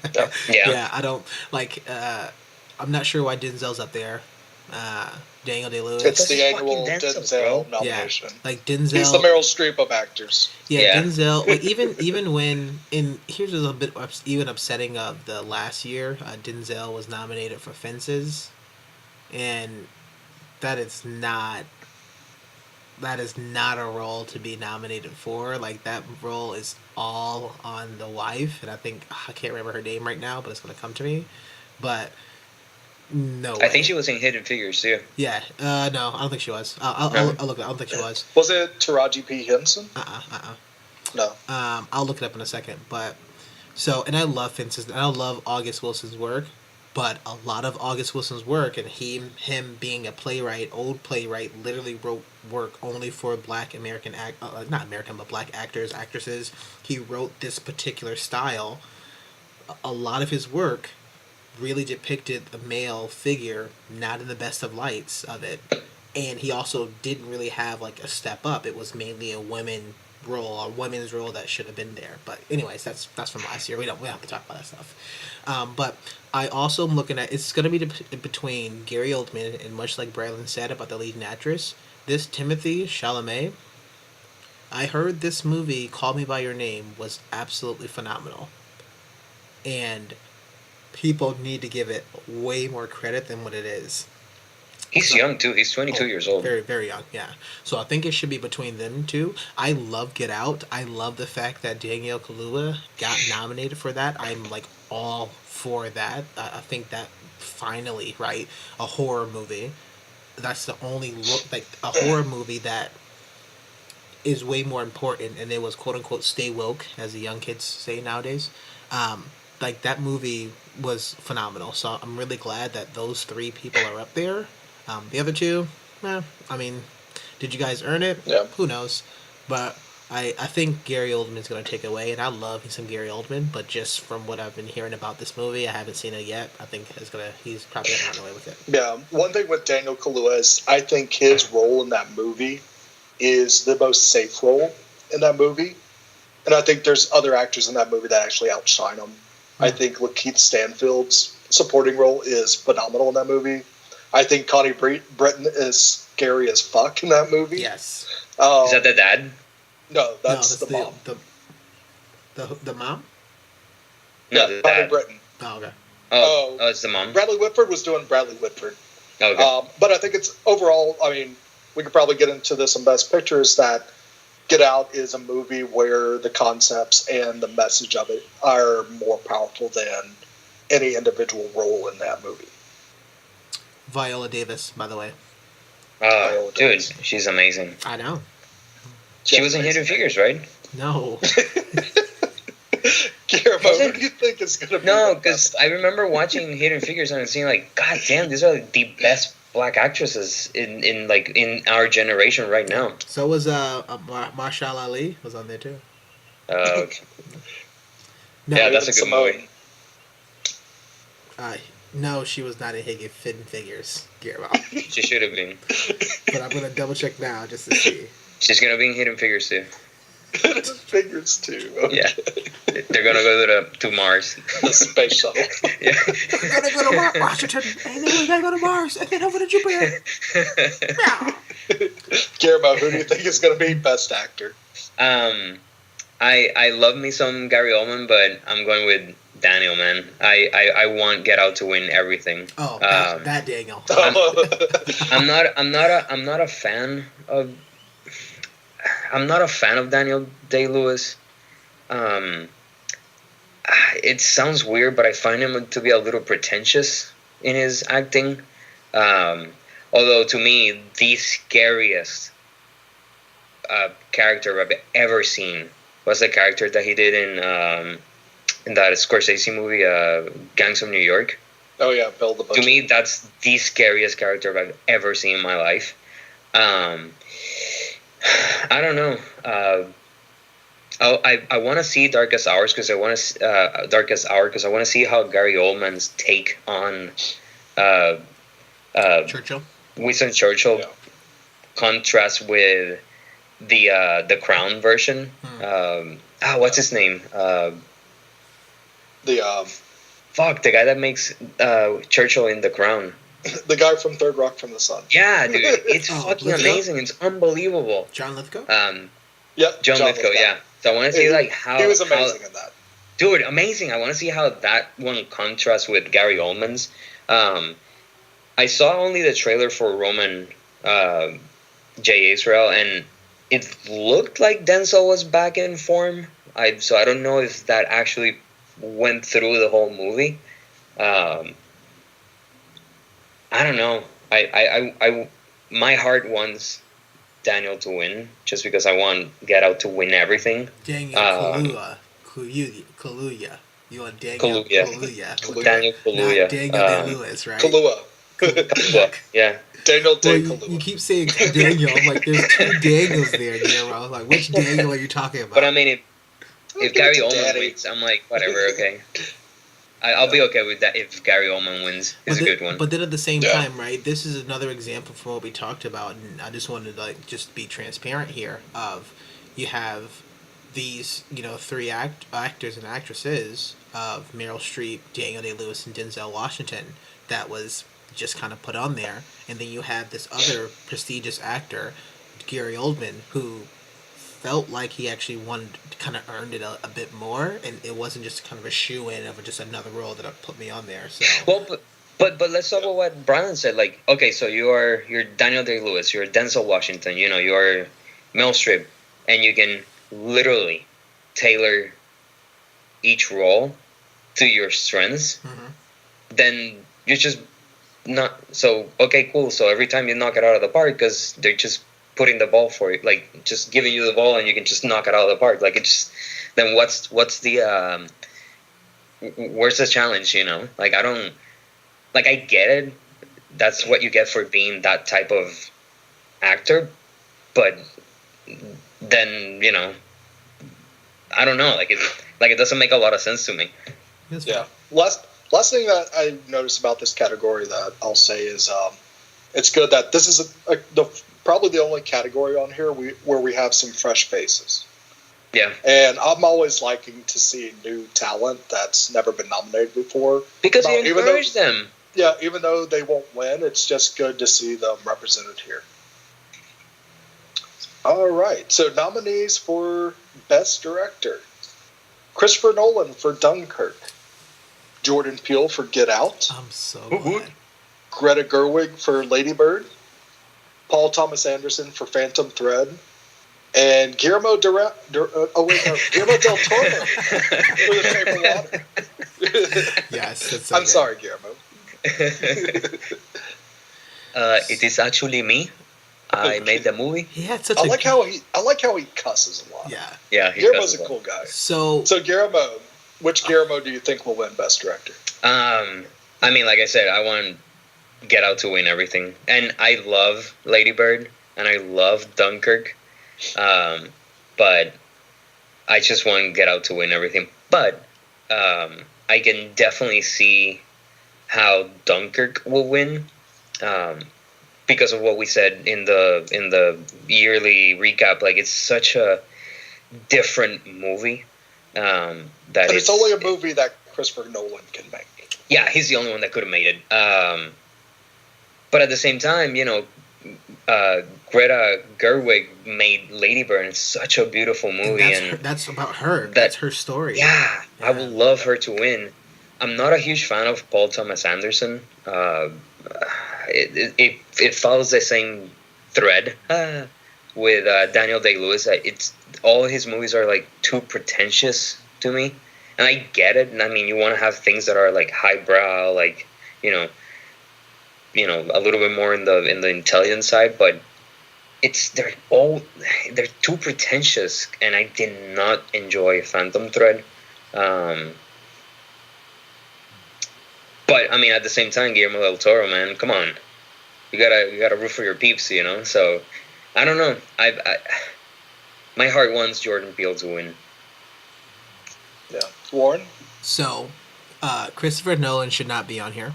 Yeah. Yeah, I don't like. I'm not sure why Denzel's up there. Daniel Day-Lewis. It's the annual Denzel nomination. Yeah, like Denzel. He's the Meryl Streep of actors. Yeah, Denzel. Like even when here's a little bit even upsetting of the last year, Denzel was nominated for Fences, and that is not a role to be nominated for. Like, that role is all on the wife, and I can't remember her name right now, but it's gonna come to me. But no way. I think she was in Hidden Figures too. Yeah. No, I don't think she was. I'll look it up. I don't think she was. Was it Taraji P. Henson? No. I'll look it up in a second. But and I love Fences, and I love August Wilson's work. But a lot of August Wilson's work, and him being a old playwright, literally wrote work only for Black American not American, but Black actors, actresses. He wrote this particular style. A lot of his work really depicted the male figure not in the best of lights of it, and he also didn't really have like a step up. It was mainly a women's role that should have been there. But anyways, that's from last year. We don't have to talk about that stuff. But I also am looking at, it's going to be between Gary Oldman and, much like Braylon said about the leading actress, this Timothée Chalamet. I heard this movie Call Me by Your Name was absolutely phenomenal, and people need to give it way more credit than what it is. He's young too. He's 22 years old. Very, very young, yeah. So I think it should be between them two. I love Get Out. I love the fact that Daniel Kaluuya got nominated for that. I'm like all for that. I think that finally, right, a horror movie. That's the only a horror movie that is way more important, and it was quote unquote stay woke, as the young kids say nowadays. Like, that movie was phenomenal. So I'm really glad that those three people are up there. The other two, I mean, did you guys earn it? Yeah. Who knows? But I think Gary Oldman's going to take it away, and I love me some Gary Oldman, but just from what I've been hearing about this movie, I haven't seen it yet. I think he's probably going to run away with it. Yeah. One thing with Daniel Kaluuya is I think his role in that movie is the most safe role in that movie. And I think there's other actors in that movie that actually outshine him. I think Lakeith Stanfield's supporting role is phenomenal in that movie. I think Connie Britton is scary as fuck in that movie. Yes. Is that the dad? No, that's the mom. The mom? No, the Connie dad. Britton. Oh, okay. Oh, it's the mom? Bradley Whitford was doing Bradley Whitford. Okay. But I think it's overall, I mean, we could probably get into this in Best Pictures, that Get Out is a movie where the concepts and the message of it are more powerful than any individual role in that movie. Viola Davis, by the way. Dude, she's amazing. I know. She was in Hidden Figures, right? No. Guillermo, who do you think is going to be? No, because I remember watching Hidden Figures and seeing like, God damn, these are the best black actresses in our generation right now. So was Marshall Ali was on there too. Okay. No, Yeah, that's a good movie. No, she was not in Hidden Figures. Guillermo. She should have been. But I'm gonna double check now just to see. She's gonna be in Hidden Figures too. Hidden Figures too. Okay. Yeah, they're gonna go to Mars. The space shuttle. Yeah. We're gonna go to Mars, Washington, and then we gotta go to Mars, and then over to Jupiter. Guillermo, who do you think is going to be Best Actor? I love me some Gary Oldman, but I'm going with Daniel, man. I want Get Out to win everything. Oh, that Daniel. I'm not a fan of. I'm not a fan of Daniel Day-Lewis. It sounds weird, but I find him to be a little pretentious in his acting. Although to me, the scariest character I've ever seen was the character that he did in that Scorsese movie, Gangs of New York. Oh yeah, Bill the Butcher. To me, that's the scariest character I've ever seen in my life. I don't know. I want to see Darkest Hours because I want to see how Gary Oldman's take on Churchill. Winston Churchill contrasts with the Crown version. What's his name? The guy that makes Churchill in The Crown. The guy from Third Rock from the Sun. Yeah, dude, it's fucking amazing. It's unbelievable. John Lithgow. Yep, John Lithgow. Yeah. So I want to see like how he was amazing in that. Dude, amazing. I want to see how that one contrasts with Gary Oldman's. I saw only the trailer for Roman J. Israel, and it looked like Denzel was back in form. So I don't know if that actually went through the whole movie. I don't know. I my heart wants Daniel to win just because I want Get Out to win everything. Daniel Kaluuya. You want Daniel Kaluuya. Daniel Kaluuya. Not Daniel Day-Lewis, right? Kaluuya. Yeah. Daniel Day-Kaluuya. You keep saying Daniel. I'm like, there's two Daniels there, Guillermo. Like, which Daniel are you talking about? But I mean, if Gary Oldman wins, I'm like, whatever, okay. I'll be okay with that if Gary Oldman wins. It's a good one. But then at the same time, right, this is another example from what we talked about, and I just wanted to just be transparent here. Of you have these three actors and actresses of Meryl Streep, Daniel Day-Lewis, and Denzel Washington that was just kind of put on there, and then you have this other prestigious actor, Gary Oldman, who felt like he actually kind of earned it a bit more, and it wasn't just kind of a shoe-in of just another role that put me on there. So well, but let's talk about what Brian said. Like, okay, so you're Daniel Day-Lewis, you're Denzel Washington, you're Meryl Streep, and you can literally tailor each role to your strengths. Mm-hmm. Then you're just not so okay. Cool. So every time you knock it out of the park, because they're just putting the ball for you, like just giving you the ball and you can just knock it out of the park. Like it's then what's the where's the challenge? Like I don't like I get it that's what you get for being that type of actor. But then I don't know, like it doesn't make a lot of sense to me. Yeah. Last thing that I noticed about this category that I'll say is it's good that this is probably the only category on here where we have some fresh faces. Yeah. And I'm always liking to see new talent that's never been nominated before. Because you encourage them. Yeah, even though they won't win, it's just good to see them represented here. All right, so nominees for Best Director. Christopher Nolan for Dunkirk. Jordan Peele for Get Out. I'm so glad. Greta Gerwig for Lady Bird. Paul Thomas Anderson for Phantom Thread. And Guillermo del Toro for The Shape of Water. Yes, that's so I'm sorry, Guillermo. It is actually me. I made the movie. I like how he cusses a lot. Yeah. Guillermo's a cool guy. So Guillermo, which Guillermo do you think will win Best Director? I mean, like I said, I want Get Out to win everything, and I love Lady Bird and I love Dunkirk, but I just want Get Out to win everything. But I can definitely see how Dunkirk will win. Because of what we said in the yearly recap, like it's such a different movie. But it's only a movie that Christopher Nolan can make. Yeah, he's the only one that could have made it. But at the same time, Greta Gerwig made Lady Bird, and it's such a beautiful movie, and that's about her. That's her story. Yeah, I would love her to win. I'm not a huge fan of Paul Thomas Anderson. It follows the same thread with Daniel Day-Lewis. It's all his movies are like too pretentious to me, and I get it. And I mean, you want to have things that are like highbrow, like a little bit more in the intelligent side, but they're too pretentious, and I did not enjoy Phantom Thread. But I mean, at the same time, Guillermo del Toro, man, come on, you gotta root for your peeps, So I don't know. My heart wants Jordan Peele to win. Yeah, Warren. So, Christopher Nolan should not be on here.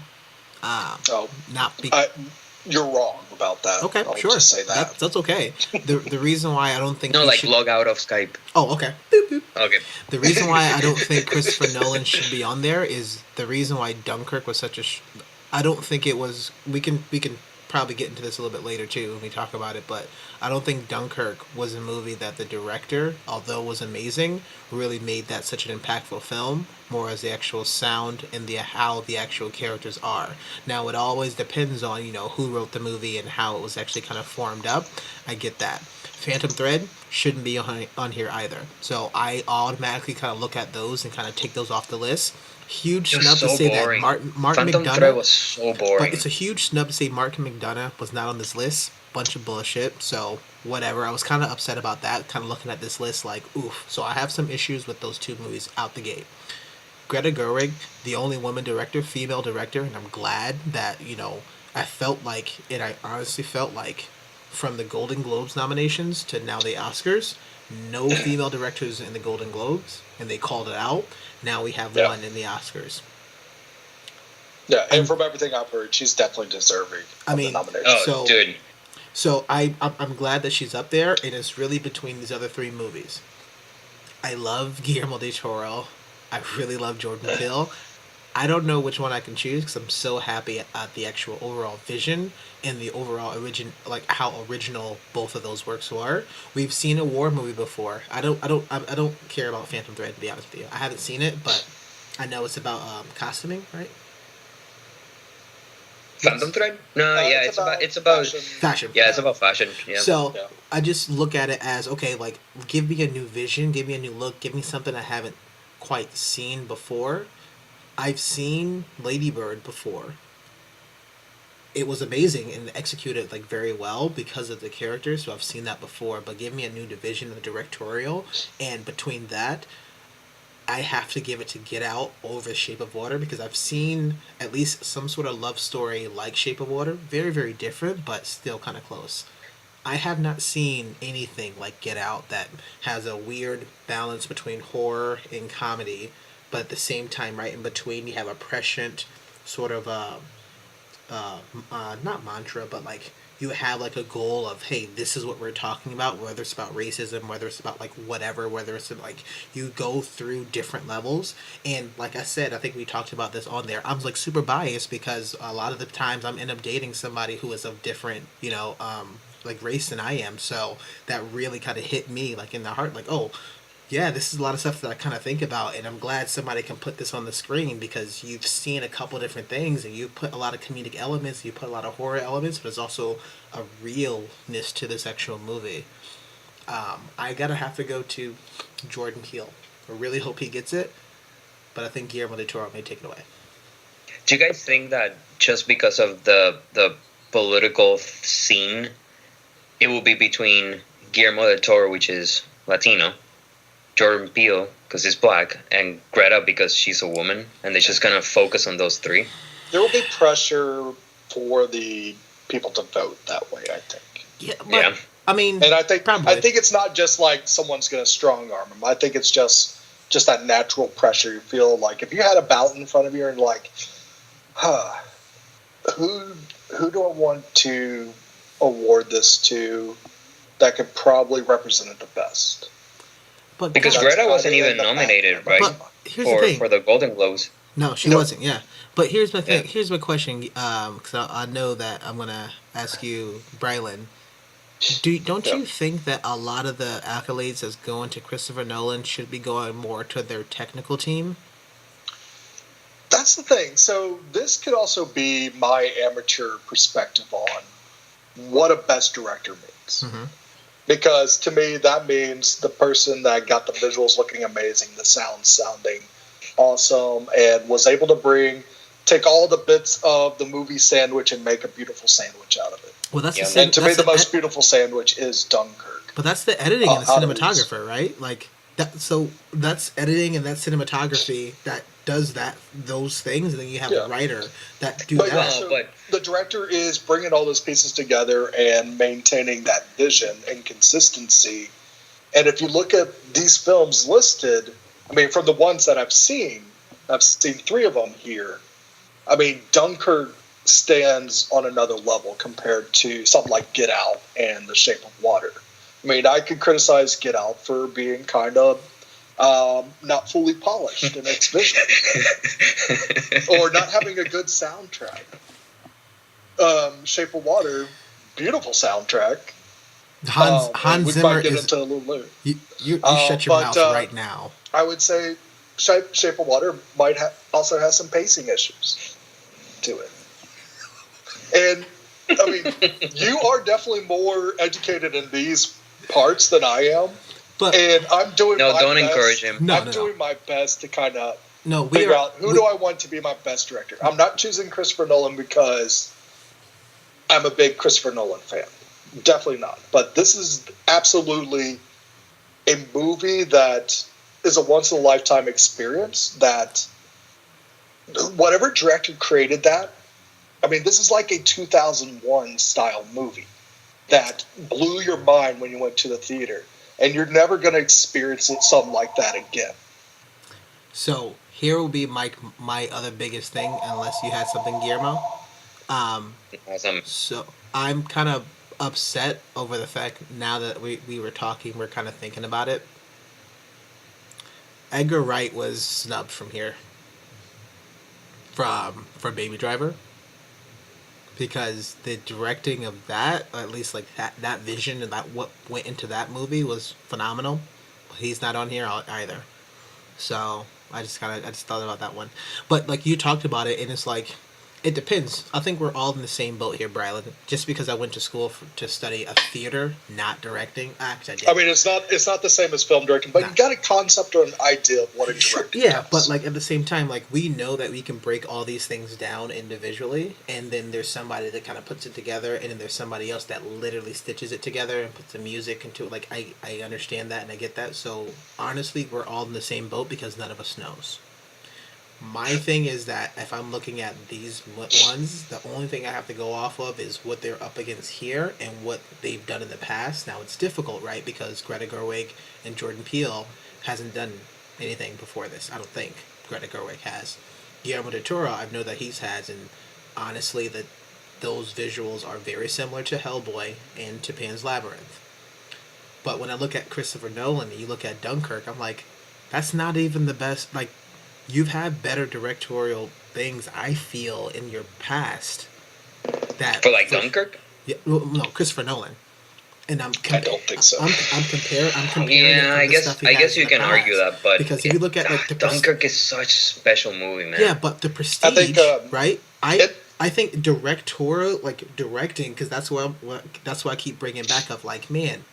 You're wrong about that. Okay, I'll sure. Just say that. That's okay. The reason why I don't think log out of Skype. Oh, okay. Boop, boop. Okay. The reason why I don't think Christopher Nolan should be on there is the reason why Dunkirk was such a. I don't think it was. We can probably get into this a little bit later too when we talk about it, but I don't think Dunkirk was a movie that the director, although was amazing, really made that such an impactful film, more as the actual sound and how the actual characters are. Now it always depends on, who wrote the movie and how it was actually kind of formed up. I get that. Phantom Thread shouldn't be on here either. So I automatically kind of look at those and kind of take those off the list. Huge snub to say boring. that Martin Phantom McDonagh Thread was so boring. But it's a huge snub to say Martin McDonagh was not on this list. Bunch of bullshit. So whatever. I was kind of upset about that. Kind of looking at this list like, oof. So I have some issues with those two movies out the gate. Greta Gerwig, the only woman director, female director, and I'm glad that I felt like, and I honestly felt like, from the Golden Globes nominations to now the Oscars, no female directors in the Golden Globes, and they called it out. Now we have one in the Oscars. Yeah, and from everything I've heard, she's definitely deserving of the nomination. Oh, dude. So I'm glad that she's up there, and it's really between these other three movies. I love Guillermo del Toro. I really love Jordan Peele. I don't know which one I can choose because I'm so happy at the actual overall vision and the overall how original both of those works were. We've seen a war movie before. I don't care about Phantom Thread, to be honest with you. I haven't seen it, but I know it's about costuming, right? Phantom Thread? No, it's about fashion. Yeah, it's about fashion. Yeah. So I just look at it as, okay, like, give me a new vision, give me a new look, give me something I haven't quite seen before. I've seen Lady Bird before. It was amazing and executed very well because of the characters, so I've seen that before. But give me a new division of directorial, and between that, I have to give it to Get Out over Shape of Water because I've seen at least some sort of love story like Shape of Water. Very, very different, but still kind of close. I have not seen anything like Get Out that has a weird balance between horror and comedy, but at the same time, right in between, you have a prescient sort of not mantra, but like you have like a goal of, hey, this is what we're talking about, whether it's about racism, whether it's about like whatever, whether it's like you go through different levels. And like I said, I think we talked about this on there. I'm like super biased because a lot of the times I'm end up dating somebody who is of different, like race than I am. So that really kind of hit me like in the heart, like, oh, yeah, this is a lot of stuff that I kind of think about, and I'm glad somebody can put this on the screen because you've seen a couple different things, and you put a lot of comedic elements, you put a lot of horror elements, but there's also a realness to this actual movie. I gotta have to go to Jordan Peele. I really hope he gets it, but I think Guillermo del Toro may take it away. Do you guys think that just because of the political scene, it will be between Guillermo del Toro, which is Latino, Jordan Peele because he's black, and Greta because she's a woman, and they're just gonna focus on those three? There will be pressure for the people to vote that way, I think. Yeah, but, Yeah. I mean, And I think probably. I think it's not just like someone's going to strong arm them. I think it's just that natural pressure. You feel like if you had a ballot in front of you and like, who do I want to award this to that could probably represent it the best? But Because That's Greta kinda wasn't in even the nominated, back. right? But here's the thing. For the Golden Globes. No, she No. wasn't. Yeah, but here's my thing. Yeah. Here's my question. Because I know that I'm gonna ask you, Brylan. Don't Yeah. you think that a lot of the accolades that's going to Christopher Nolan should be going more to their technical team? That's the thing. So this could also be my amateur perspective on what a best director means. Mm-hmm. Because to me, that means the person that got the visuals looking amazing, the sound sounding awesome, and was able to take all the bits of the movie sandwich and make a beautiful sandwich out of it. Well, that's Yeah, the And to me, the most beautiful sandwich is Dunkirk. But that's the editing and the Out of these. cinematographer, right? Like that. So that's editing and that's cinematography that does those things, and then you have Yeah. a writer that do But that. Well, so but- the director is bringing all those pieces together and maintaining that vision and consistency. And if you look at these films listed, I mean, from the ones that I've seen 3 of them here. I mean, Dunkirk stands on another level compared to something like Get Out and The Shape of Water. I mean, I could criticize Get Out for being kind of not fully polished in its vision or not having a good soundtrack. Shape of Water, beautiful soundtrack. Hans we Zimmer might get is. into a little later. You shut your mouth right now. I would say Shape of Water might also have some pacing issues to it. And I mean, you are definitely more educated in these parts than I am. But And I'm doing No, my don't best. encourage him. No, I'm no, doing my best to kind of no, we figure are. out who do I want to be my best director. I'm not choosing Christopher Nolan because I'm a big Christopher Nolan fan. Definitely not. But this is absolutely a movie that is a once in a lifetime experience that whatever director created that, I mean, this is like a 2001 style movie that blew your mind when you went to the theater. And you're never going to experience something like that again. So here will be my other biggest thing, unless you had something, Guillermo. Awesome. So I'm kind of upset over the fact now that we were talking, we're kind of thinking about it. Edgar Wright was snubbed from here for Baby Driver because the directing of that, or at least like that vision and that what went into that movie was phenomenal. He's not on here either, so I just thought about that one. But like you talked about it, and it's like It depends. I think we're all in the same boat here, Brylan. Just because I went to school to study a theater, not directing. Actually, I did. I mean, it's not the same as film directing, but you got a concept or an idea of what a Sure, director yeah, does. but like at the same time, like we know that we can break all these things down individually, and then there's somebody that kind of puts it together, and then there's somebody else that literally stitches it together and puts the music into it. Like I understand that and I get that. So honestly, we're all in the same boat because none of us knows. My thing is that if I'm looking at these ones, the only thing I have to go off of is what they're up against here and what they've done in the past. Now it's difficult, right? Because Greta Gerwig and Jordan Peele hasn't done anything before this. I don't think Greta Gerwig has. Guillermo del Toro, I know that he's has, and honestly, that those visuals are very similar to Hellboy and to Pan's Labyrinth. But when I look at Christopher Nolan and you look at Dunkirk, I'm like, that's not even the best. Like, you've had better directorial things, I feel, in your past. That For like Dunkirk? Yeah, well, no, Christopher Nolan. And I don't think so. I'm comparing it Yeah, from the stuff he I has guess in you the can argue past. that, but Because if you look at like the Dunkirk is such a special movie, man. yeah, but the Prestige, I think, right? I think directorial, like directing, because that's why I keep bringing back up. Like, man,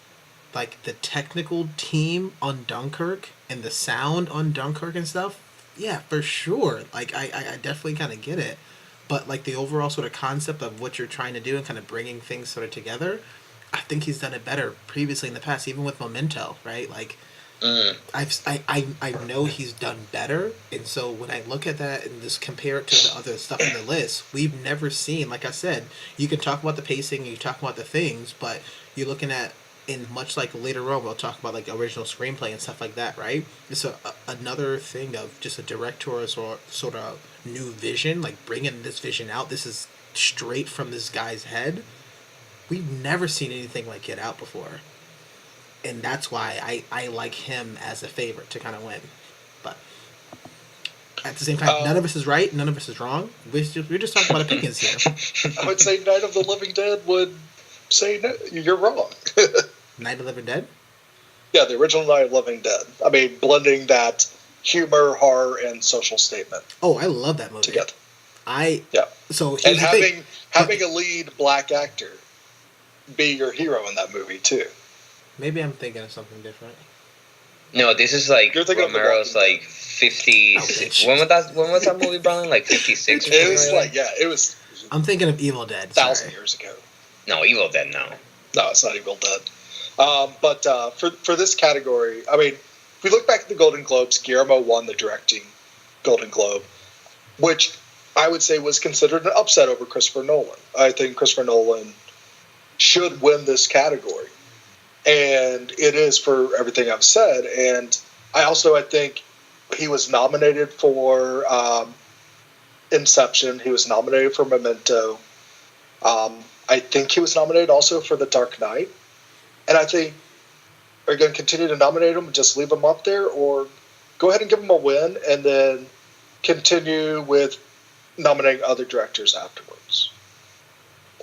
like the technical team on Dunkirk and the sound on Dunkirk and stuff. Yeah, for sure. Like, I definitely kind of get it, but like the overall sort of concept of what you're trying to do and kind of bringing things sort of together, I think he's done it better previously in the past, even with Memento, right? Like, I know he's done better, and so when I look at that and just compare it to the other stuff in the list, we've never seen. Like I said, you can talk about the pacing, you talk about the things, but you're looking at, and much like later on we'll talk about like original screenplay and stuff like that, right? It's another thing of just a directorial sort of new vision, like bringing this vision out. This is straight from this guy's head. We've never seen anything like Get Out before, and that's why I like him as a favorite to kind of win. But at the same time, none of us is right, none of us is wrong. We're just talking about opinions here. I would say Night of the Living Dead would say no, you're wrong. Night of the Living Dead? Yeah, the original Night of the Living Dead. I mean, blending that humor, horror, and social statement. Oh, I love that movie. Together. Yeah. So and having a lead black actor be your hero in that movie too. Maybe I'm thinking of something different. No, this is like Romero's like 50. When was that movie, Brian? Like 56 or something? It was it was. I'm thinking of Evil Dead. 1,000 years ago. No, Evil Dead. No, it's not Evil Dead. But for this category, I mean, if we look back at the Golden Globes, Guillermo won the directing Golden Globe, which I would say was considered an upset over Christopher Nolan. I think Christopher Nolan should win this category, and it is for everything I've said. And I think he was nominated for Inception. He was nominated for Memento. I think he was nominated also for The Dark Knight. And I think, are you going to continue to nominate him and just leave him up there, or go ahead and give him a win and then continue with nominating other directors afterwards?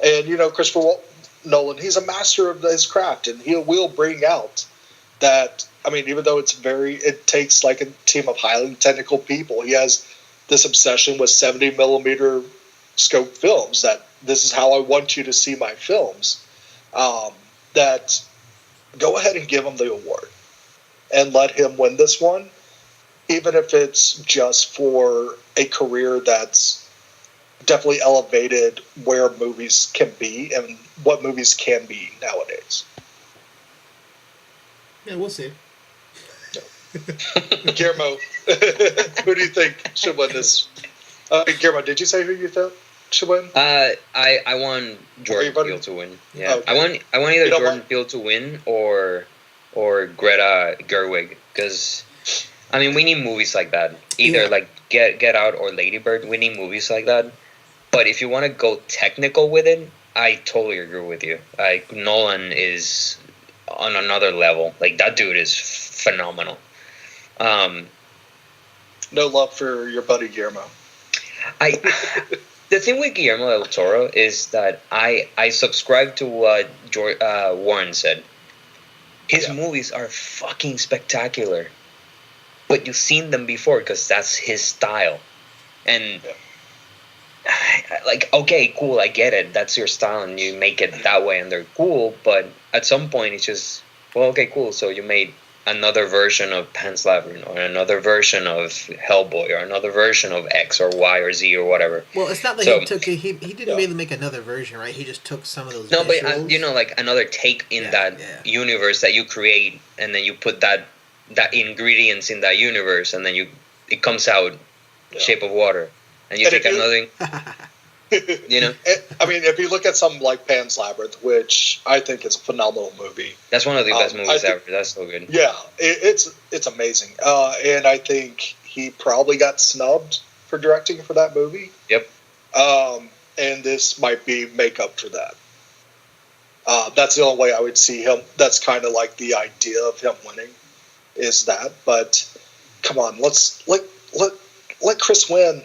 And, Christopher Nolan, he's a master of his craft, and he will bring out that, I mean, even though it takes like a team of highly technical people, he has this obsession with 70 millimeter scope films, that this is how I want you to see my films. That go ahead and give him the award and let him win this one, even if it's just for a career that's definitely elevated where movies can be and what movies can be nowadays. Yeah, we'll see. Guillermo, who do you think should win this? Guillermo, did you say who you thought should win? I want Jordan Peele to win. Yeah, okay. I want either Jordan Peele to win or Greta Gerwig, because I mean, we need movies like that. Either like Get Out or Lady Bird. We need movies like that. But if you want to go technical with it, I totally agree with you. Like, Nolan is on another level. Like, that dude is phenomenal. No love for your buddy Guillermo. The thing with Guillermo del Toro is that I subscribe to what Warren said. His movies are fucking spectacular, but you've seen them before because that's his style. And like, okay, cool, I get it. That's your style, and you make it that way, and they're cool. But at some point, it's just, well, okay, cool. So you made another version of Pan's Labyrinth, or another version of Hellboy, or another version of X or Y or Z or whatever. Well, it's not like So he took it. He didn't really make another version, right? He just took some of those no, but visuals. you know, like another take in that universe that you create, and then you put that ingredients in that universe, and then it comes out Shape of Water, and you take another. You know, I mean, if you look at something like Pan's Labyrinth, which I think is a phenomenal movie, that's one of the best movies ever. That's so good. Yeah, it's amazing, and I think he probably got snubbed for directing for that movie. Yep. And this might be make up for that. That's the only way I would see him. That's kind of like the idea of him winning, is that. But come on, let's let Chris win.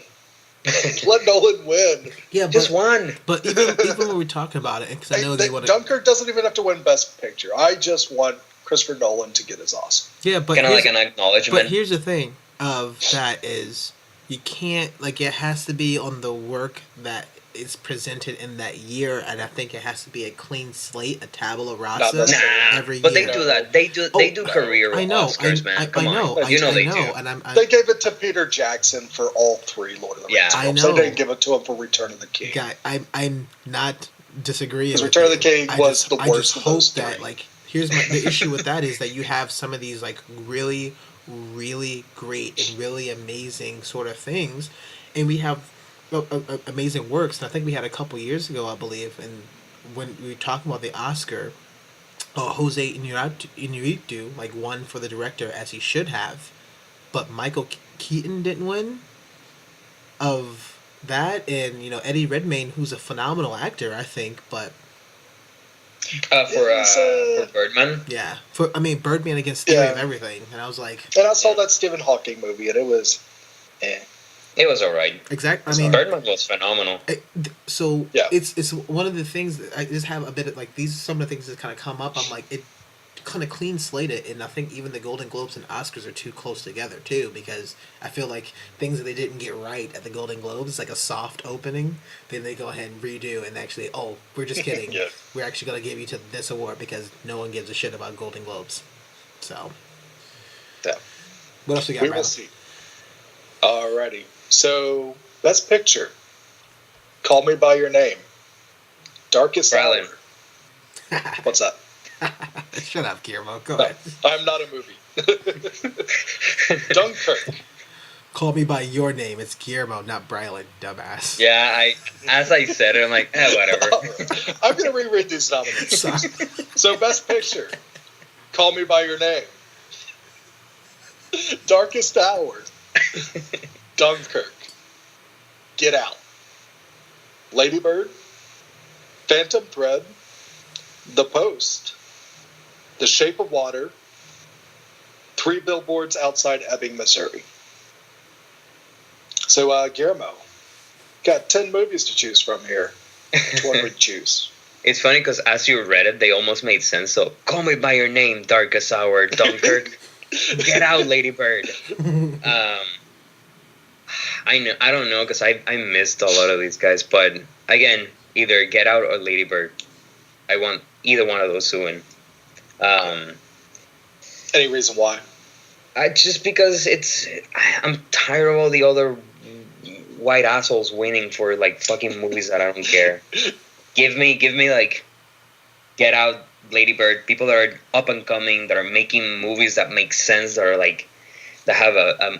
Let Nolan win. Yeah, but, just one. But even when we're talking about it, because I know they want to. Dunkirk doesn't even have to win Best Picture. I just want Christopher Nolan to get his Oscar. Yeah, but kind of like an acknowledgement. But here's the thing of that is you can't, like, it has to be on the work that is presented in that year, and I think it has to be a clean slate, a tabula rasa every year. But they do that. They do career Oscars, man. Come on. You know they do. And they gave it to Peter Jackson for all three Lord of the Rings films. They didn't give it to him for Return of the King. Guy, I'm not disagreeing. Because Return of the King was the worst. I just hope that, like, here's the issue with that is that you have some of these, like, really, really great and really amazing sort of things, and we have amazing works. And I think we had a couple years ago, I believe, and when we were talking about the Oscar, Jose Inarritu like won for the director, as he should have, but Michael Keaton didn't win of that, and Eddie Redmayne, who's a phenomenal actor, I think, but for Birdman. Yeah, Birdman against Theory of Everything, and I was like, and I saw that Stephen Hawking movie, and it was, It was alright. Exactly. I mean, Birdman was phenomenal. It's one of the things that I just have a bit of, like, these some of the things that kind of come up. I'm like, it kind of clean slated, and I think even the Golden Globes and Oscars are too close together too, because I feel like things that they didn't get right at the Golden Globes, like a soft opening, then they go ahead and redo and actually, we're just kidding. We're actually going to give you to this award because no one gives a shit about Golden Globes. So, what else we got? We will see. Alrighty. So, Best Picture. Call Me by Your Name. Darkest Hour. What's that? Shut up, Guillermo. Go ahead. I'm not a movie. Dunkirk. Call Me by Your Name. It's Guillermo, not Brylan, dumbass. Yeah, as I said it, I'm like, whatever. I'm going to reread these nominees. So, Best Picture. Call Me by Your Name. Darkest Hour. Dunkirk. Get Out. Lady Bird. Phantom Thread. The Post. The Shape of Water. 3 Billboards Outside Ebbing, Missouri. So, Guillermo, got 10 movies to choose from here. Which one would you choose? It's funny because as you read it, they almost made sense. So, Call Me by Your Name, Darkest Hour, Dunkirk. Get Out, Lady Bird. I don't know because I missed a lot of these guys, but again, either Get Out or Lady Bird. I want either one of those to win. Any reason why? Just because I'm tired of all the other white assholes winning for like fucking movies that I don't care. Give me like Get Out, Lady Bird, people that are up and coming, that are making movies that make sense, that are like that have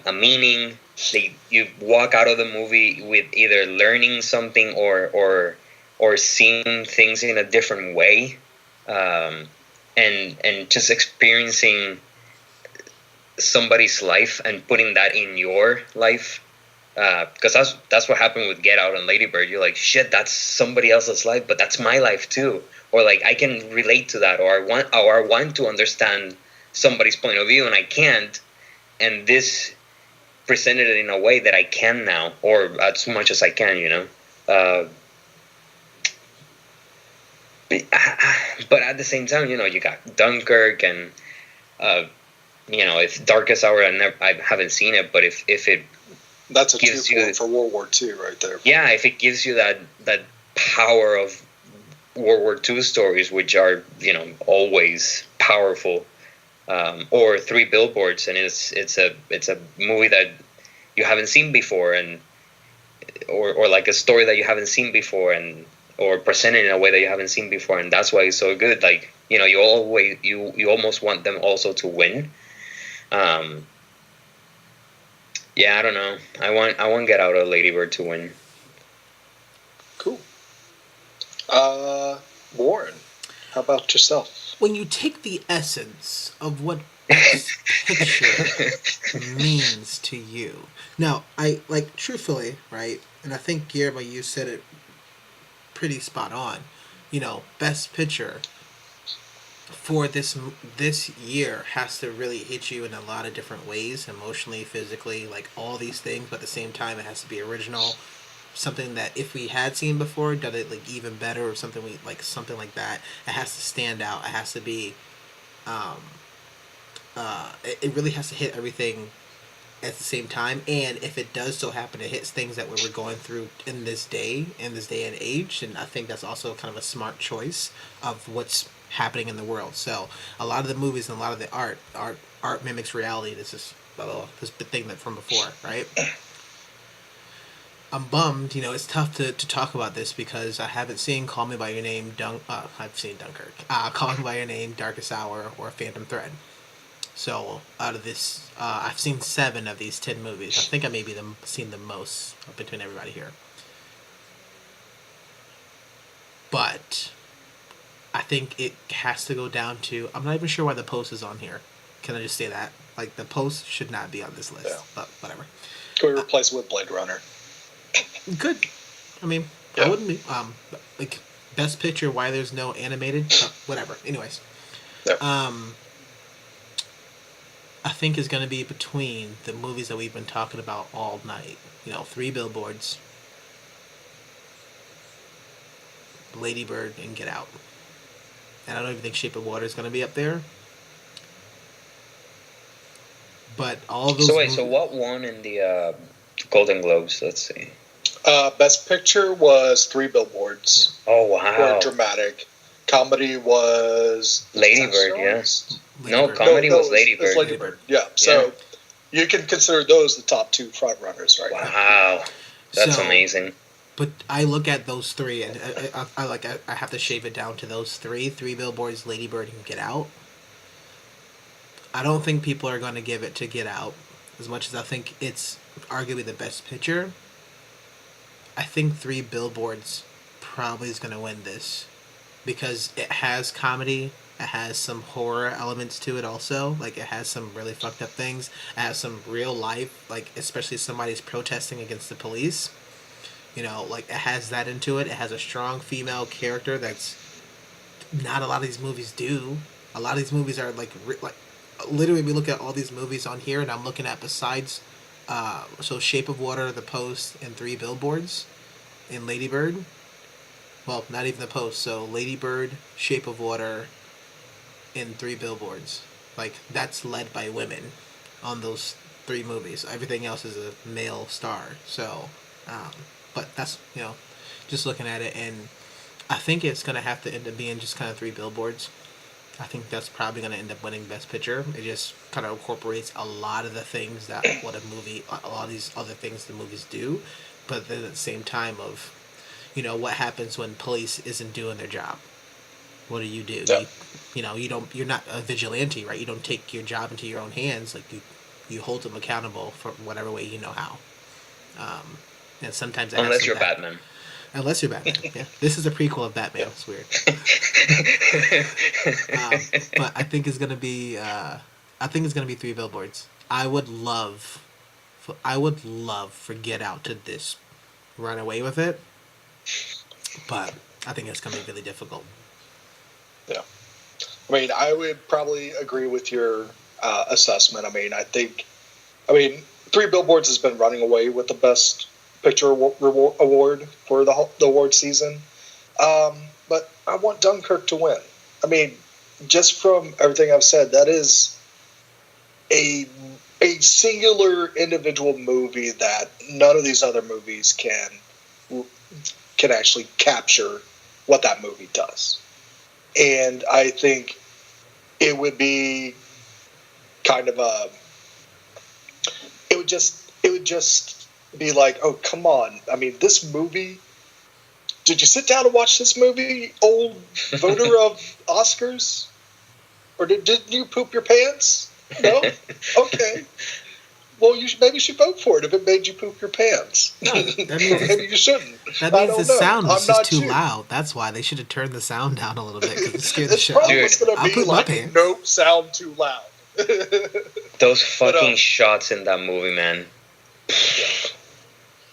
a meaning. You walk out of the movie with either learning something or seeing things in a different way, and just experiencing somebody's life and putting that in your life, because that's what happened with Get Out and Lady Bird. You're like, shit, that's somebody else's life, but that's my life too, or like I can relate to that, or I want to understand somebody's point of view and I can't, and this presented it in a way that I can now, or as much as I can, but at the same time, you got Dunkirk and if Darkest Hour, I haven't seen it, but if it That's a gives two you for World War II right there. Yeah, if it gives you that power of World War II stories, which are always powerful, or Three Billboards, and it's a movie that you haven't seen before, and or like a story that you haven't seen before, and or presented in a way that you haven't seen before, and that's why it's so good. Like you almost want them also to win. Um, yeah, I don't know. I want Get Out of Lady Bird to win. Cool. Warren, how about yourself? When you take the essence of what Best Picture means to you. Now, I like truthfully, right? And I think Guillermo, you said it pretty spot on. Best Picture for this year has to really hit you in a lot of different ways, emotionally, physically, like all these things. But at the same time, it has to be original, something that if we had seen before, done it like even better, or something like that. It has to stand out. It has to be. Um, it really has to hit everything at the same time. And if it does so happen, it hits things that we were going through in this day and age. And I think that's also kind of a smart choice of what's happening in the world. So a lot of the movies and a lot of the art mimics reality. This is this thing that from before, right? I'm bummed. It's tough to talk about this because I haven't seen Call Me by Your Name. I've seen Dunkirk. Call Me by Your Name, Darkest Hour, or Phantom Thread. So out of this, I've seen 7 of these 10 movies. I think I maybe seen the most between everybody here. But I think it has to go down to. I'm not even sure why the post is on here. Can I just say that? Like the post should not be on this list. Yeah. But whatever. Can we replace it with Blade Runner? Good. I mean, yeah. I wouldn't be. Like Best Picture. Why there's no animated? Whatever. Anyways. Yeah. I think is going to be between the movies that we've been talking about all night. Three Billboards, Lady Bird, and Get Out. And I don't even think Shape of Water is going to be up there. But all those. So what won in the Golden Globes? Let's see. Best Picture was Three Billboards. Oh wow! For dramatic. Comedy was Lady Bird. Yes. No, comedy was Lady Bird. Lady Bird. Yeah. So you can consider those the top 2 front runners right now. Wow, that's amazing. But I look at those 3, and I have to shave it down to those 3: Three Billboards, Lady Bird, and Get Out. I don't think people are going to give it to Get Out as much as I think it's arguably the best picture. I think Three Billboards probably is going to win this because it has comedy. It has some horror elements to it also. Like, it has some really fucked up things. It has some real life, like, especially somebody's protesting against the police. Like, it has that into it. It has a strong female character that's not a lot of these movies do. A lot of these movies are, like literally, we look at all these movies on here, and I'm looking at besides, so Shape of Water, The Post, and Three Billboards, and Lady Bird. Well, not even The Post. So Lady Bird, Shape of Water, in Three Billboards. Like, that's led by women on those 3 movies. Everything else is a male star. So, but that's, just looking at it, and I think it's going to have to end up being just kind of Three Billboards. I think that's probably going to end up winning Best Picture. It just kind of incorporates a lot of the things that a lot of these other things the movies do, but then at the same time of, what happens when police isn't doing their job. What do? Yeah. You're not a vigilante, right? You don't take your job into your own hands. Like, you hold them accountable for whatever way you know how. And sometimes unless you're Batman. Unless you're Batman, yeah. This is a prequel of Batman. It's weird. But I think it's gonna be. Three Billboards. I would love for Get Out to this run away with it, but I think it's gonna be really difficult. Yeah, I mean, I would probably agree with your assessment. I mean, Three Billboards has been running away with the Best Picture award for the award season, but I want Dunkirk to win. I mean, just from everything I've said, that is a a singular individual movie that none of these other movies can actually capture what that movie does. And I think it would be kind of it would just be like, oh, come on. I mean, this movie, did you sit down and watch this movie, old voter of Oscars? Or didn't you poop your pants? No? Okay. Well, maybe you should vote for it if it made you poop your pants. No, that means maybe you shouldn't. that means the sound was just too you. loud. That's why they should have turned the sound down a little bit because it scared the It's shit out of probably me. what's going to be like, nope, sound too loud. Those fucking shots in that movie, man. Yeah.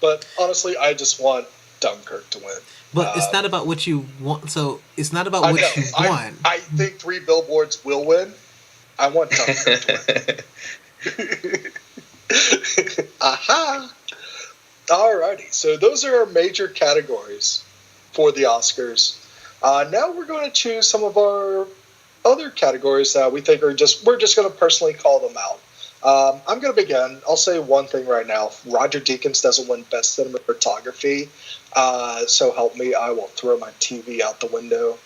But honestly, I just want Dunkirk to win. But it's not about what you want. So it's not about what you want. I think Three Billboards will win. I want Dunkirk to win. Aha! Alrighty, so those are our major categories for the Oscars. Now we're going to choose some of our other categories that we think we're just going to personally call them out. I'm going to begin. I'll say one thing right now. Roger Deakins doesn't win Best Cinematography. So help me, I will throw my TV out the window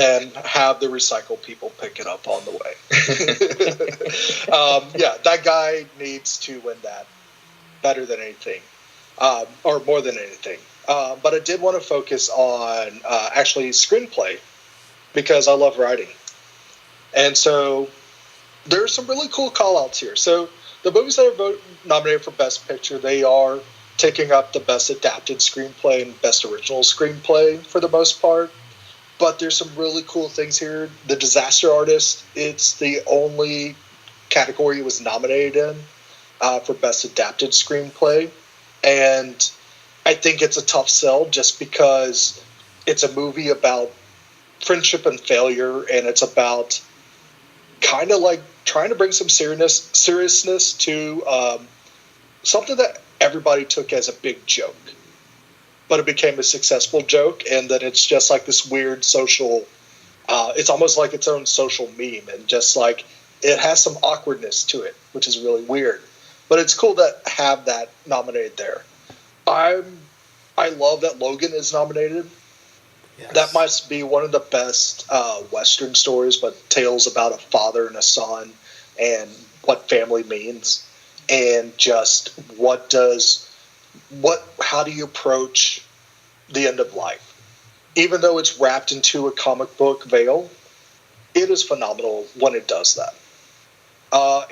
and have the recycle people pick it up on the way. Yeah, that guy needs to win that better than anything, or more than anything. But I did want to focus on actually screenplay because I love writing. And so there are some really cool call-outs here. So the movies that are nominated for Best Picture, they are taking up the Best Adapted Screenplay and Best Original Screenplay for the most part. But there's some really cool things here. The Disaster Artist, it's the only category it was nominated in for Best Adapted Screenplay. And I think it's a tough sell just because it's a movie about friendship and failure, and it's about kind of like trying to bring some seriousness to something that everybody took as a big joke, but it became a successful joke, and then it's just like this weird social it's almost like its own social meme, and just like it has some awkwardness to it, which is really weird, but it's cool to have that nominated there. I love that Logan is nominated. Yes. That must be one of the best Western stories, but tales about a father and a son and what family means, and just how do you approach the end of life? Even though it's wrapped into a comic book veil, it is phenomenal when it does that.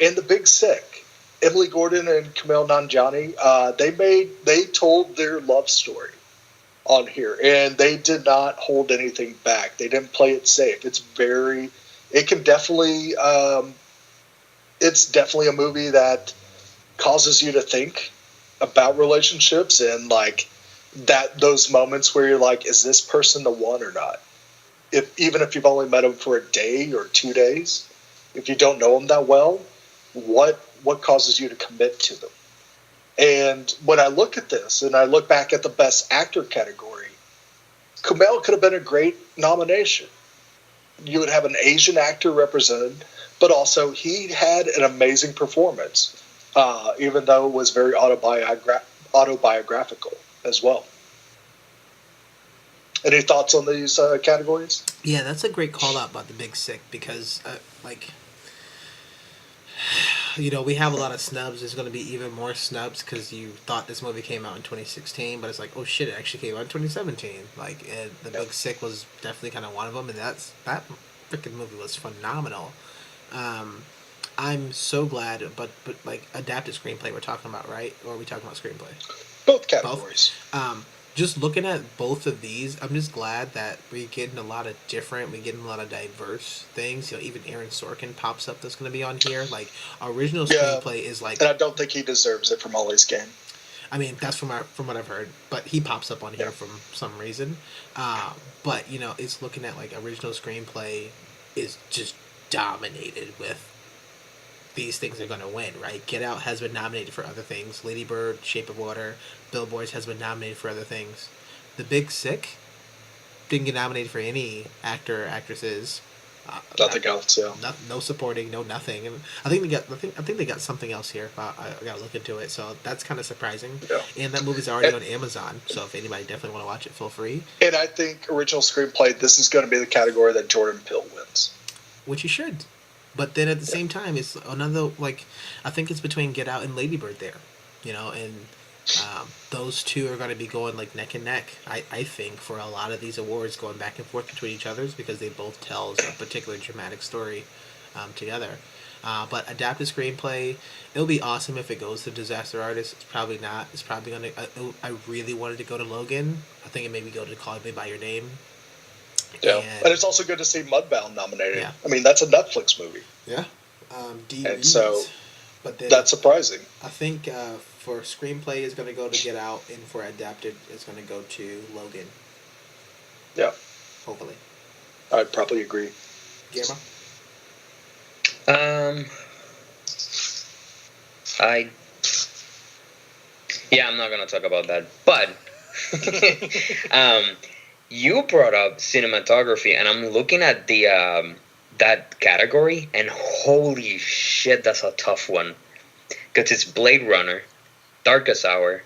And The Big Sick, Emily Gordon and Kumail Nanjiani, they told their love story on here, and they did not hold anything back. They didn't play it safe. It's definitely a movie that causes you to think about relationships, and like those moments where you're like, is this person the one or not? Even if you've only met them for a day or 2 days, if you don't know them that well, what causes you to commit to them? And when I look at this and I look back at the Best Actor category, Kumail could have been a great nomination. You would have an Asian actor represented, but also he had an amazing performance, even though it was very autobiographical as well. Any thoughts on these categories? Yeah, that's a great call out about The Big Sick because, we have a lot of snubs. There's going to be even more snubs because you thought this movie came out in 2016, but it's like, oh shit, it actually came out in 2017. The Big Sick was definitely kind of one of them, and that freaking movie was phenomenal. I'm so glad, but like adapted screenplay we're talking about, right? Or are we talking about screenplay? Both categories. Just looking at both of these, I'm just glad that we're getting a lot of diverse things. Even Aaron Sorkin pops up that's going to be on here. Like, original screenplay is like... And I don't think he deserves it from Molly's Game. I mean, that's from what I've heard. But he pops up on here from some reason. But, it's looking at, like, original screenplay is just dominated with these things are going to win, right? Get Out has been nominated for other things. Lady Bird, Shape of Water, Billboards has been nominated for other things. The Big Sick didn't get nominated for any actor or actresses. Nothing else. Yeah. No supporting, no nothing. And I think they got. I think they got something else here. I gotta look into it. So that's kind of surprising. Yeah. And that movie's already on Amazon. So if anybody definitely want to watch it, feel free. And I think original screenplay. This is going to be the category that Jordan Peele wins. Which you should. But then at the same time, it's another like I think it's between Get Out and Lady Bird there, and those two are going to be going like neck and neck. I think for a lot of these awards going back and forth between each others because they both tell a particular dramatic story together. But adapted screenplay, it'll be awesome if it goes to Disaster Artist. It's probably not. It's probably gonna. I really wanted to go to Logan. I think it maybe go to Call Me by Your Name. Yeah, and it's also good to see Mudbound nominated. Yeah. I mean, that's a Netflix movie. Yeah. And so but then that's surprising. I think for screenplay is going to go to Get Out, and for adapted it's going to go to Logan. Yeah. Hopefully. I'd probably agree. Guillermo? I'm not gonna talk about that, but you brought up cinematography, and I'm looking at the that category, and holy shit, that's a tough one. Because it's Blade Runner, Darkest Hour,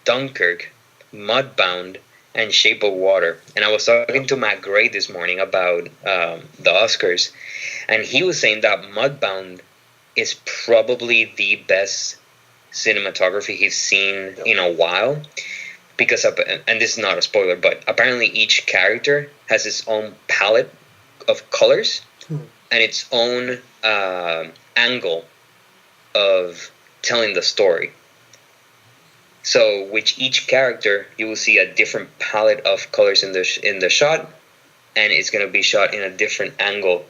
Dunkirk, Mudbound, and Shape of Water. And I was talking to Matt Gray this morning about the Oscars, and he was saying that Mudbound is probably the best cinematography he's seen in a while. Because, and this is not a spoiler, but apparently each character has its own palette of colors and its own angle of telling the story. So, with each character, you will see a different palette of colors in the shot, and it's going to be shot in a different angle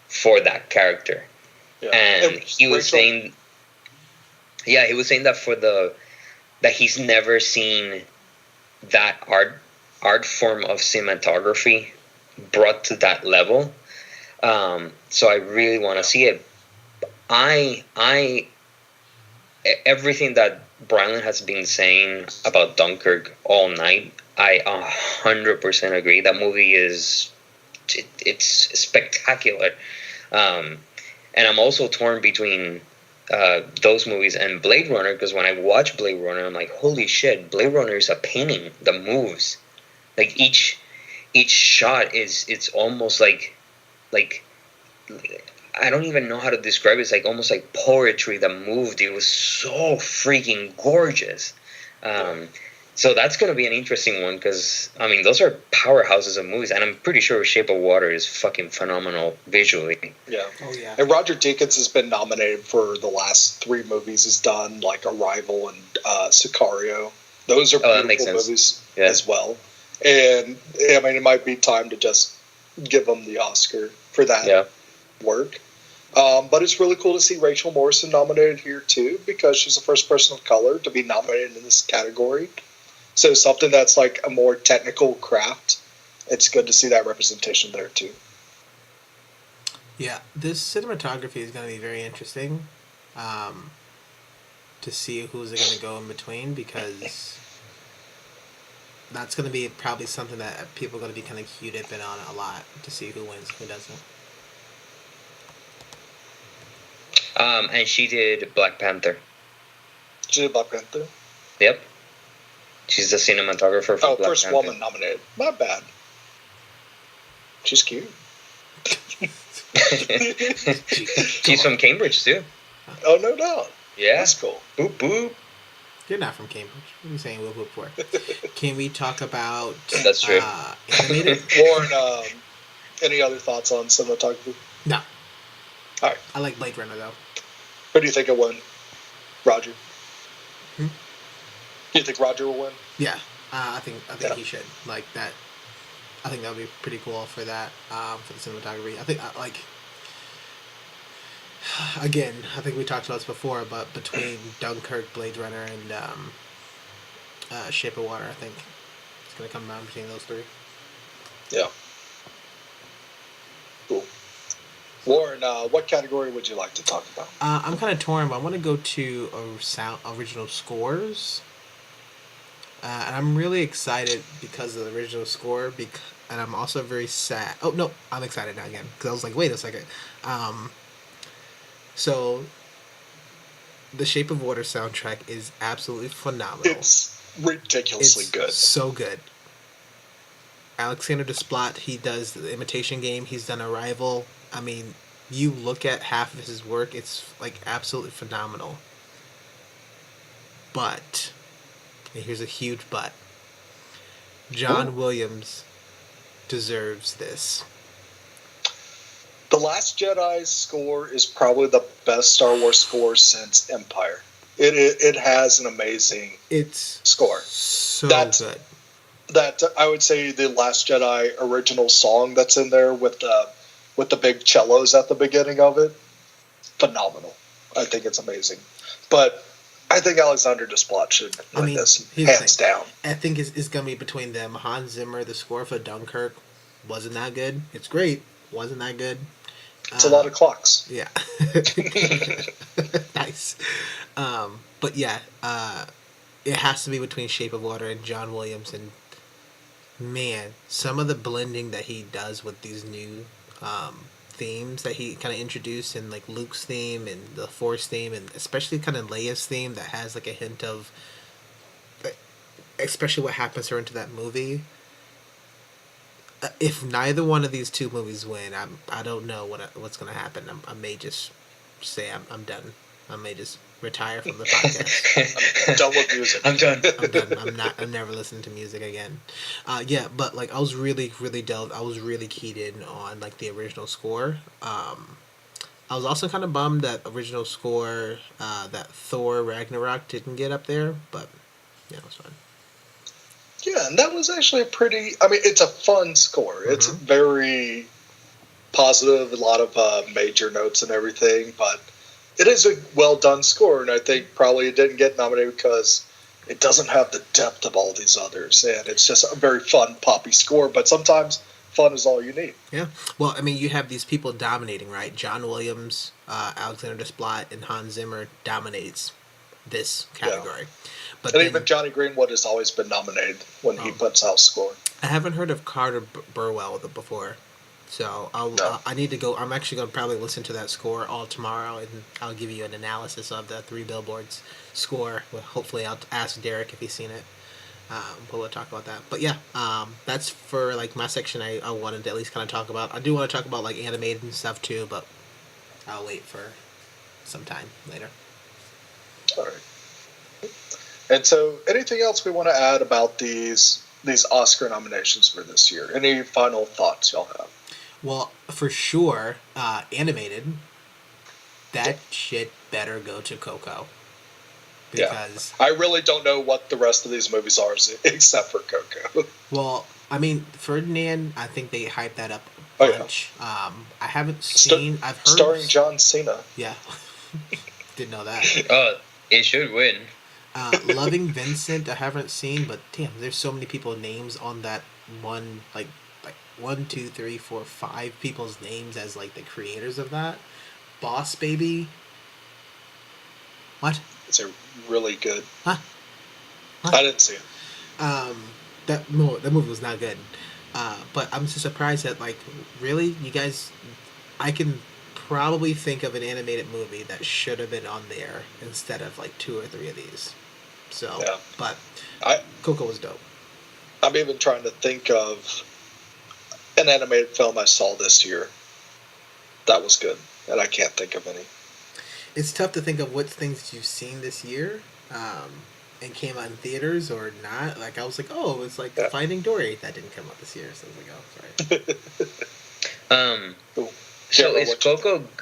for that character. Yeah. And he was saying, that that he's never seen that art form of cinematography brought to that level. So I really want to see it. Everything that Brylan has been saying about Dunkirk all night, I 100% agree. That movie it's spectacular. And I'm also torn between those movies and Blade Runner, because when I watch Blade Runner, I'm like, holy shit, Blade Runner is a painting. The moves, like each shot it's almost like I don't even know how to describe it. It's like almost like poetry that moved. It was so freaking gorgeous. So that's going to be an interesting one because, I mean, those are powerhouses of movies. And I'm pretty sure Shape of Water is fucking phenomenal visually. Yeah. Oh, yeah. And Roger Deakins has been nominated for the last 3 movies he's done, like Arrival and Sicario. Those are beautiful movies as well. And, I mean, it might be time to just give him the Oscar for that work. But it's really cool to see Rachel Morrison nominated here, too, because she's the first person of color to be nominated in this category. So something that's like a more technical craft, it's good to see that representation there, too. Yeah, this cinematography is going to be very interesting to see who's going to go in between, because that's going to be probably something that people are going to be kind of queued up in on a lot to see who wins, who doesn't. And she did Black Panther. She did Black Panther? Yep. She's the cinematographer for Black first Panther. Woman nominated. Not bad. She's cute. She's from Cambridge, too. Oh, no doubt. Yeah. That's cool. Boop, boop. You're not from Cambridge. What are you saying whoop, whoop for? Can we talk about... That's true. Animated? Lauren, any other thoughts on cinematography? No. All right. I like Blade Runner, though. Who do you think will win? Roger? Do you think Roger will win? Yeah. I think he should. Like, that... I think that would be pretty cool for that, for the cinematography. I think, again, I think we talked about this before, but between Dunkirk, Blade Runner, and Shape of Water, I think it's going to come down between those 3. Yeah. Cool. Lauren, what category would you like to talk about? I'm kind of torn, but I want to go to original scores. And I'm really excited because of the original score. and I'm also very sad. Oh no, I'm excited now again because I was like, wait a second. So the Shape of Water soundtrack is absolutely phenomenal. It's ridiculously It's good. so good. Alexander Desplat, he does the Imitation Game. He's done Arrival. I mean, you look at half of his work, it's like absolutely phenomenal. But, and here's a huge but, John Williams deserves this. The Last Jedi's score is probably the best Star Wars score since Empire. It has an amazing score. So good. That I would say the Last Jedi original song that's in there with the big cellos at the beginning of it, phenomenal. I think it's amazing. But I think Alexander Desplat should win this hands down. I think it's gonna be between them. Hans Zimmer, the score for Dunkirk wasn't that good. It's great. Wasn't that good. It's a lot of clocks. Yeah. Nice. But yeah, it has to be between Shape of Water and John Williams. And man, some of the blending that he does with these new themes that he kind of introduced, in like Luke's theme and the Force theme, and especially kind of Leia's theme that has like a hint of, especially what happens to her into that movie. If neither one of these two movies win, I don't know what's gonna happen. I may just say I'm done. I may just retire from the podcast. I'm done with music. I'm done. I'm never listening to music again. Yeah, but like I was really I was really keyed in on like the original score. I was also kind of bummed that original score that Thor Ragnarok didn't get up there, but yeah, it was fine. Yeah, and that was actually it's a fun score. Mm-hmm. It's very positive, a lot of major notes and everything, but it is a well-done score, and I think probably it didn't get nominated because it doesn't have the depth of all these others, and it's just a very fun, poppy score, but sometimes fun is all you need. Yeah. Well, I mean, you have these people dominating, right? John Williams, Alexander Desplat, and Hans Zimmer dominates this category. Yeah. But and then, even Johnny Greenwood has always been nominated when he puts out score. I haven't heard of Carter Burwell before, so I need to go. I'm actually going to probably listen to that score all tomorrow, and I'll give you an analysis of the Three Billboards score. Well, hopefully, I'll ask Derek if he's seen it. We'll talk about that. But yeah, that's for like my section. I wanted to at least kind of talk about. I do want to talk about like animated and stuff too, but I'll wait for some time later. All right. And so, anything else we want to add about these Oscar nominations for this year? Any final thoughts y'all have? Well, for sure, animated. That shit better go to Coco. Because I really don't know what the rest of these movies are except for Coco. Well, I mean, Ferdinand, I think they hyped that up a bunch. I haven't seen. I've heard starring John Cena. Yeah, didn't know that. It should win. Loving Vincent, I haven't seen, but damn, there's so many people names on that one, like 1, 2, 3, 4, 5 people's names as like the creators of that. Boss Baby. What? It's a really good. Huh? I didn't see it. That movie was not good. But I'm just surprised that like really you guys. I can probably think of an animated movie that should have been on there instead of like 2 or 3 of these. So, yeah. But Coco was dope. I'm even trying to think of an animated film I saw this year that was good, and I can't think of any. It's tough to think of what things you've seen this year and came out in theaters or not. Like, I was like, oh, it's like Finding Dory. That didn't come out this year, so I was like, oh, sorry. So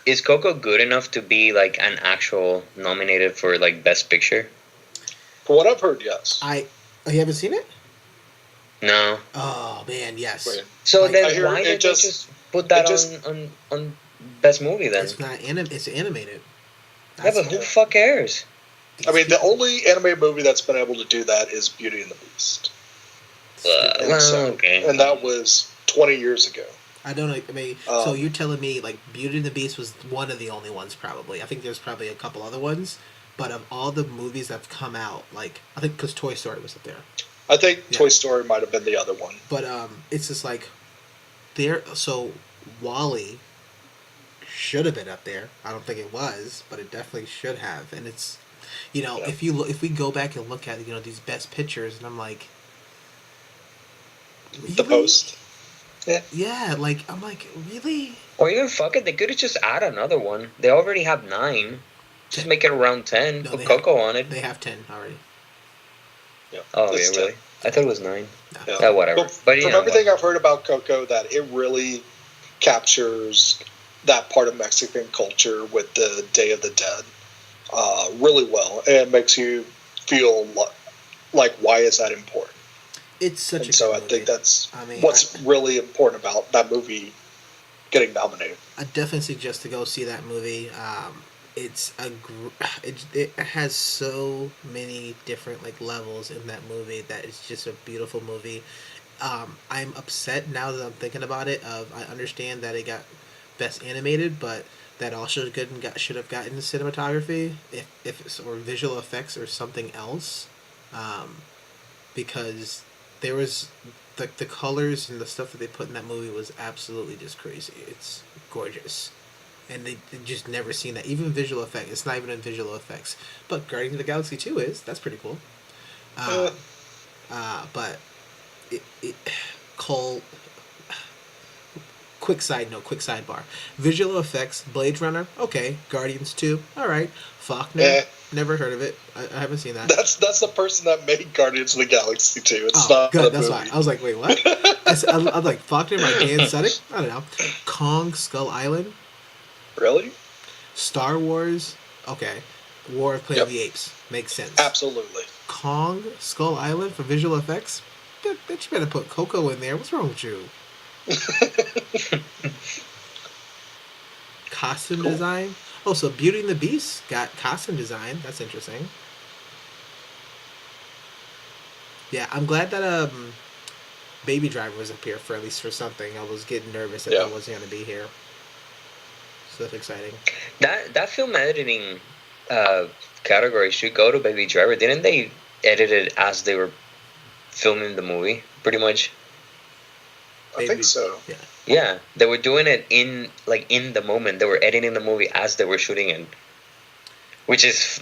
is Coco good enough to be like an actual nominated for like Best Picture? For what I've heard, yes. You haven't seen it? No. Oh man, yes. Wait. So then why did they just put that on Best Movie then? It's not it's animated. Yeah, but who the fuck cares? I mean, the only animated movie that's been able to do that is Beauty and the Beast. Okay. And that was 20 years ago. I don't know. I mean, so you're telling me like Beauty and the Beast was one of the only ones, probably. I think there's probably a couple other ones, but of all the movies that have come out, like I think because Toy Story was up there. I think Toy Story might have been the other one. But it's just like, So Wally should have been up there. I don't think it was, but it definitely should have. And it's, Yeah. if we go back and look at these best pictures, and I'm like, really? The Post. Yeah. Yeah, like I'm like, really? Or even fuck it, they could have just add another one. They already have 9. Just make it around 10. No, Put Coco on it. They have 10 already. Yeah. Oh, It's yeah, really? 10. I thought it was 9. No. Yeah. Yeah, whatever. But from everything I've heard about Coco, that it really captures that part of Mexican culture with the Day of the Dead really well, and makes you feel like why is that important? It's such And a so good I movie. think that's what's really important about that movie getting nominated. I definitely suggest to go see that movie. It's it has so many different like levels in that movie that it's just a beautiful movie. I'm upset now that I'm thinking about it. I understand that it got best animated, but that also should have gotten cinematography if it's, or visual effects or something else, because there was the colors and the stuff that they put in that movie was absolutely just crazy. It's gorgeous. And they just never seen that. Even visual effects. It's not even in visual effects. But Guardians of the Galaxy 2 is. That's pretty cool. But it Cole. Quick side note, quick sidebar. Visual effects, Blade Runner, okay. Guardians 2, alright. Faulkner, never heard of it. I haven't seen that. That's the person that made Guardians of the Galaxy 2. It's Oh, not good. a That's movie. why. I was like, wait, what? I'm like, Faulkner by Dan Sudick? I don't know. Kong, Skull Island. Really? Star Wars, okay. War of Planet of the Apes. Makes sense. Absolutely. Kong, Skull Island for visual effects? Bitch, you better put Coco in there. What's wrong with you? Costume design? Oh, so Beauty and the Beast got costume design. That's interesting. Yeah, I'm glad that Baby Driver was up here for at least for something. I was getting nervous that that wasn't going to be here. So that's exciting. That film editing category should go to Baby Driver. Didn't they edit it as they were filming the movie, pretty much? I think so. Yeah. Yeah, they were doing it in the moment. They were editing the movie as they were shooting it, which is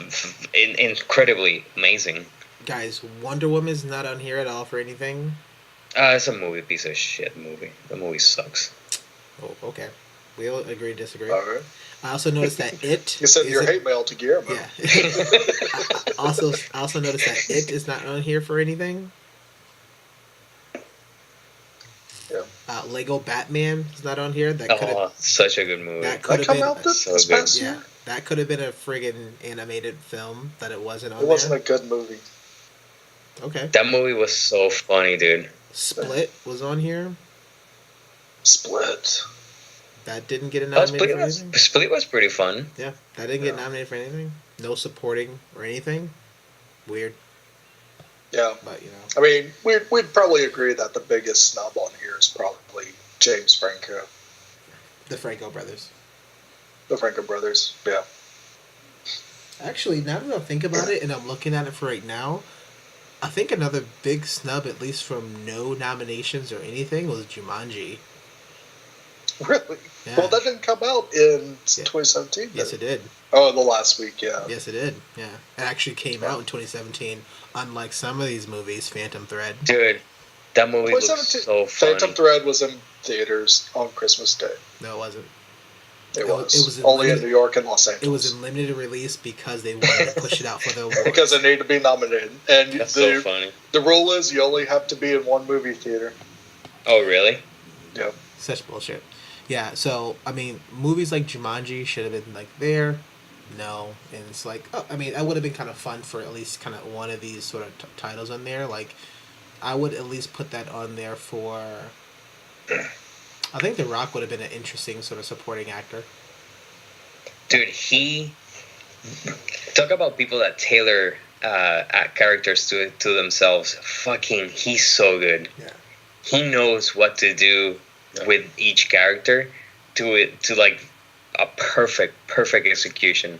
incredibly amazing. Guys, Wonder Woman's not on here at all for anything. It's a movie, piece of shit movie. The movie sucks. Oh, okay. We'll agree to disagree. All right. I also noticed that it. You sent your hate mail to Guillermo. Yeah. I also noticed that it is not on here for anything. Yeah. Lego Batman is not on here. That could have such a good movie. That could have come been out this past year. Yeah, that could have been a friggin' animated film that it wasn't on. It wasn't a good movie. Okay. That movie was so funny, dude. Split was on here. Split. That didn't get a nominated for anything. Split was pretty fun. Yeah, that didn't get nominated for anything. No supporting or anything. Weird. Yeah. But, I mean, we'd probably agree that the biggest snub on here is probably James Franco. The Franco brothers. The Franco brothers, yeah. Actually, now that I think about it and I'm looking at it for right now, I think another big snub, at least from no nominations or anything, was Jumanji. Really? Yeah. Well, that didn't come out in 2017. Yes, it did. Oh, the last week, yeah. Yes, it did. Yeah, it actually came out in 2017. Unlike some of these movies, Phantom Thread. Dude, that movie was so funny. Phantom Thread was in theaters on Christmas Day. No, it wasn't. It was only in New York and Los Angeles. It was in limited release because they wanted to push it out for the awards. Because it needed to be nominated. And that's so funny. The rule is you only have to be in one movie theater. Oh, really? Yeah. Such bullshit. Yeah, so, I mean, movies like Jumanji should have been, like, there. No. And it's like, I mean, that would have been kind of fun for at least kind of one of these sort of titles on there. Like, I would at least put that on there for... I think The Rock would have been an interesting sort of supporting actor. Dude, talk about people that tailor characters to themselves. Fucking, he's so good. Yeah. He knows what to do with each character to like a perfect execution.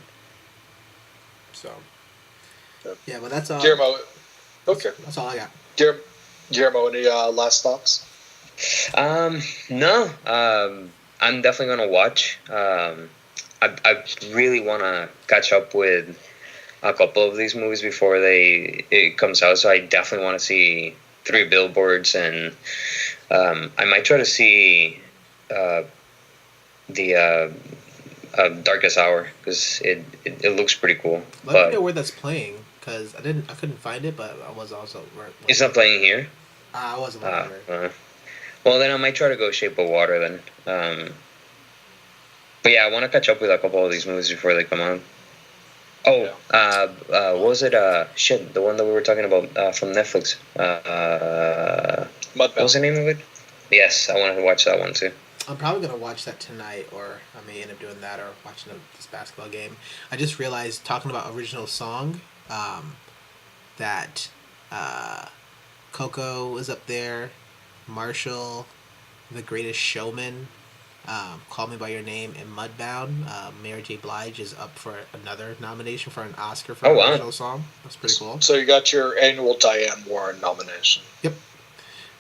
So, yeah, but that's all. Guillermo, okay. That's all I got. Guillermo, any last thoughts? No. I'm definitely gonna watch. I really want to catch up with a couple of these movies before it comes out. So I definitely want to see Three Billboards, and I might try to see uh, the Darkest Hour because it looks pretty cool. Let me know But where that's playing because I couldn't find it, but I was also it's not playing here. I wasn't looking for it. Well, then I might try to go Shape of Water then. But yeah, I want to catch up with a couple of these movies before they come out. Oh, what was it? Shit, the one that we were talking about from Netflix. What was the name of it? Yes, I wanted to watch that one too. I'm probably gonna watch that tonight, or I may end up doing that, or watching this basketball game. I just realized talking about original song, that Coco is up there, Marshall, The Greatest Showman, Call Me by Your Name, and Mudbound. Mary J. Blige is up for another nomination for an Oscar for original song. That's pretty cool. So you got your annual Diane Warren nomination. Yep.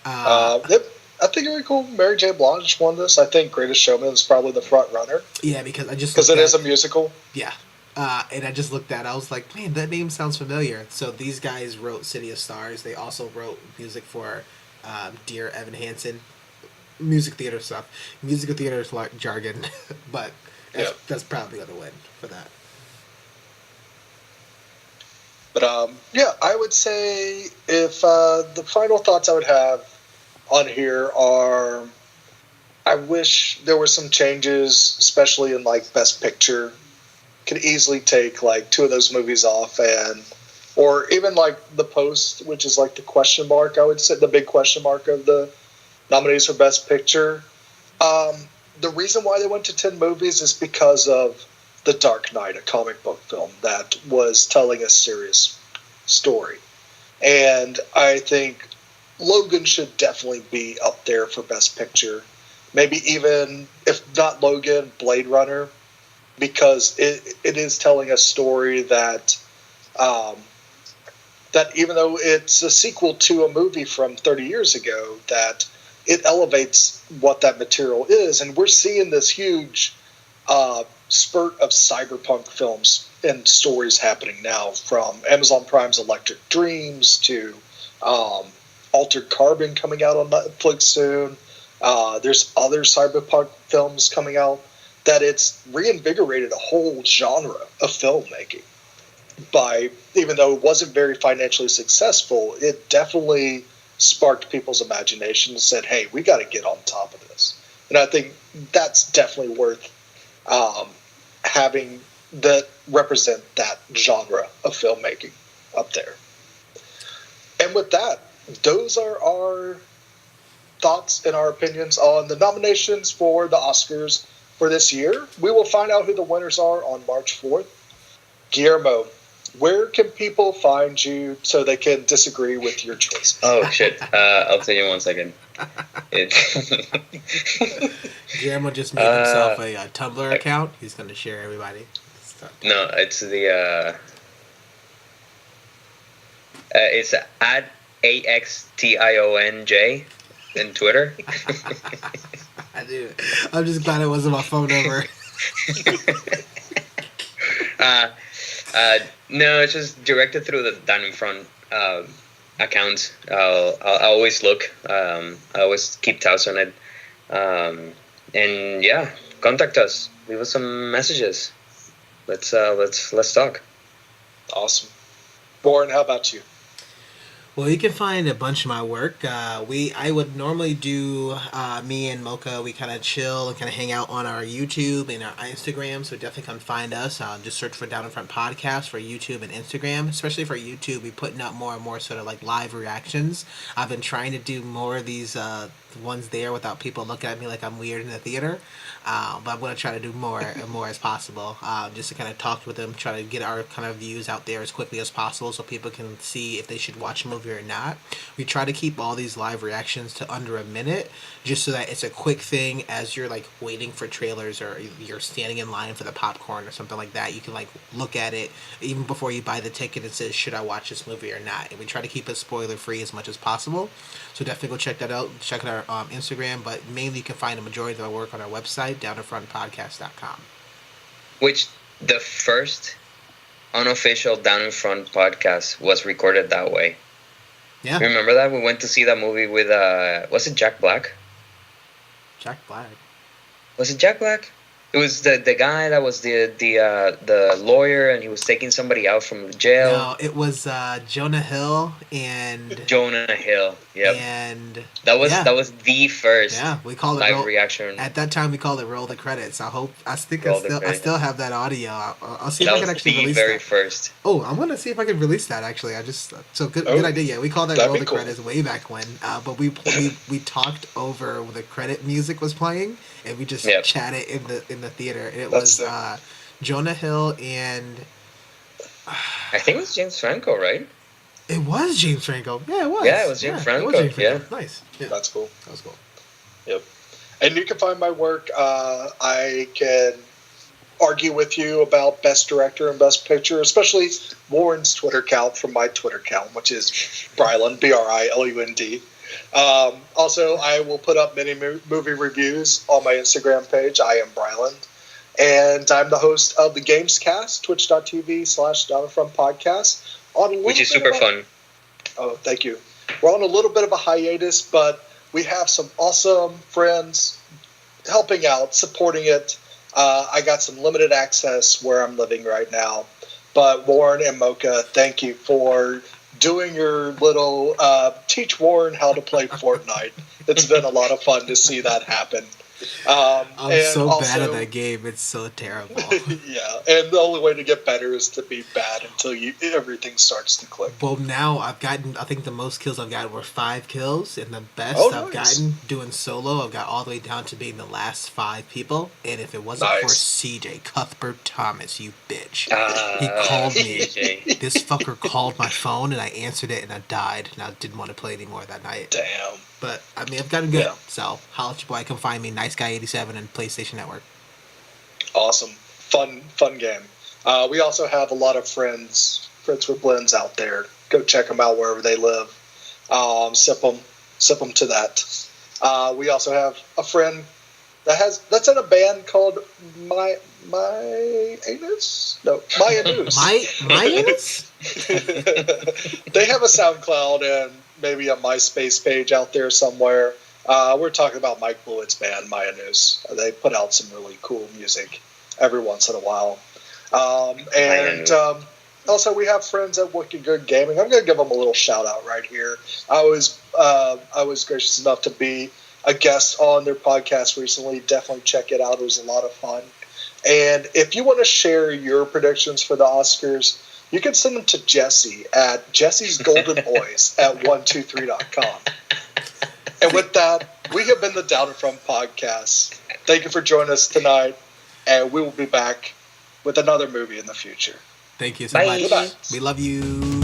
Yep. I think it'd be cool. Mary J. Blige won this. I think Greatest Showman is probably the front runner. Yeah, because it is a musical. Yeah. And I just looked at it, I was like, man, that name sounds familiar. So these guys wrote City of Stars. They also wrote music for Dear Evan Hansen. Music theater stuff. Musical theater is like jargon, but that's probably going to win for that. But yeah, I would say if the final thoughts I would have on here are, I wish there were some changes, especially in like Best Picture. Could easily take like two of those movies off, or even like The Post, which is like the question mark. I would say the big question mark of the nominees for Best Picture. The reason why they went to 10 movies is because of The Dark Knight, a comic book film that was telling a serious story. And I think Logan should definitely be up there for Best Picture. Maybe even, if not Logan, Blade Runner, because it is telling a story that that even though it's a sequel to a movie from 30 years ago, that it elevates what that material is. And we're seeing this huge spurt of cyberpunk films and stories happening now, from Amazon Prime's Electric Dreams to Altered Carbon coming out on Netflix soon. There's other cyberpunk films coming out, that it's reinvigorated a whole genre of filmmaking. Even though it wasn't very financially successful, it definitely sparked people's imagination and said, hey, we got to get on top of this. And I think that's definitely worth having that represent that genre of filmmaking up there. And with that, those are our thoughts and our opinions on the nominations for the Oscars for this year. We will find out who the winners are on March 4th. Guillermo, where can people find you so they can disagree with your choices? Oh, shit. I'll tell you 1 second. Guillermo just made himself a Tumblr account. He's going to share everybody. No, it's it's at AXTIONJ in Twitter. I do. I'm just glad it wasn't my phone number. No, it's just directed through the Down in Front account. I'll always look. I always keep tabs on it. And yeah, contact us. Leave us some messages. Let's talk. Awesome. Warren, how about you? Well, you can find a bunch of my work. I would normally do me and Mocha. We kind of chill and kind of hang out on our YouTube and our Instagram. So definitely come find us. Just search for Down in Front Podcast for YouTube and Instagram. Especially for YouTube, we're putting out more and more sort of like live reactions. I've been trying to do more of these ones there without people looking at me like I'm weird in the theater. But I'm going to try to do more and more as possible, just to kind of talk with them, try to get our kind of views out there as quickly as possible so people can see if they should watch a movie or not. We try to keep all these live reactions to under a minute, just so that it's a quick thing as you're like waiting for trailers or you're standing in line for the popcorn or something like that. You can like look at it even before you buy the ticket and says, should I watch this movie or not? And we try to keep it spoiler free as much as possible. So definitely go check that out. Check out Instagram, but mainly you can find a majority of our work on our website, downinfrontpodcast.com. Which the first unofficial Down in Front podcast was recorded that way. Yeah. Remember that? We went to see that movie with, was it Jack Black? Jack Black. Was it Jack Black? It was the guy that was the lawyer, and he was taking somebody out from jail. No, it was Jonah Hill and Jonah Hill. Yep. And that was the first. Yeah, we called it live reaction. At that time, we called it Roll the Credits. I still have that audio. I'll see if I can actually release that. The very first. Oh, I'm gonna see if I can release that. Actually, good idea. Yeah, we called that Roll the Credits way back when. But we talked over the credit music was playing, and we just chatted in the theater. And it was Jonah Hill and I think it was James Franco, right? It was James Franco. Yeah, it was. Yeah, it was James Franco. Yeah, nice. Yeah. That's cool. That was cool. Yep. And you can find my work. I can argue with you about Best Director and Best Picture, especially Warren's Twitter account from my Twitter account, which is Brilund, BRILUND. Also, I will put up many movie reviews on my Instagram page. I am Bryland. And I'm the host of the Gamescast, twitch.tv/DownInFrontPodcast. Which is super fun. Oh, thank you. We're on a little bit of a hiatus, but we have some awesome friends helping out, supporting it. I got some limited access where I'm living right now. But Warren and Mocha, thank you for doing your little teach Warren how to play Fortnite. It's been a lot of fun to see that happen. I'm so bad at that game. It's so terrible. Yeah, and the only way to get better is to be bad until everything starts to click. Well, now I think the most kills I've gotten were 5 kills, and the best I've gotten doing solo, I've got all the way down to being the last 5 people. And if it wasn't for CJ, Cuthbert Thomas, you bitch, he called me. This fucker called my phone, and I answered it, and I died, and I didn't want to play anymore that night. Damn. But, I mean, I've gotten good. Yeah. So, holla at your boy. Come find me, NiceGuy87 and PlayStation Network. Awesome. Fun game. We also have a lot of friends with blends out there. Go check them out wherever they live. Sip them to that. We also have a friend that's in a band called My Anus? No, Maya News. My Anus? They have a SoundCloud and maybe a MySpace page out there somewhere. We're talking about Mike Blewett's band, Maya News. They put out some really cool music every once in a while. Also, we have friends at Wicked Good Gaming. I'm going to give them a little shout out right here. I was gracious enough to be a guest on their podcast recently. Definitely check it out. It was a lot of fun. And if you want to share your predictions for the Oscars, you can send them to Jesse at jessesgoldenboys@123.com. And with that, we have been the Down in Front Podcast. Thank you for joining us tonight, and we will be back with another movie in the future. Thank you so much. Goodbye. We love you.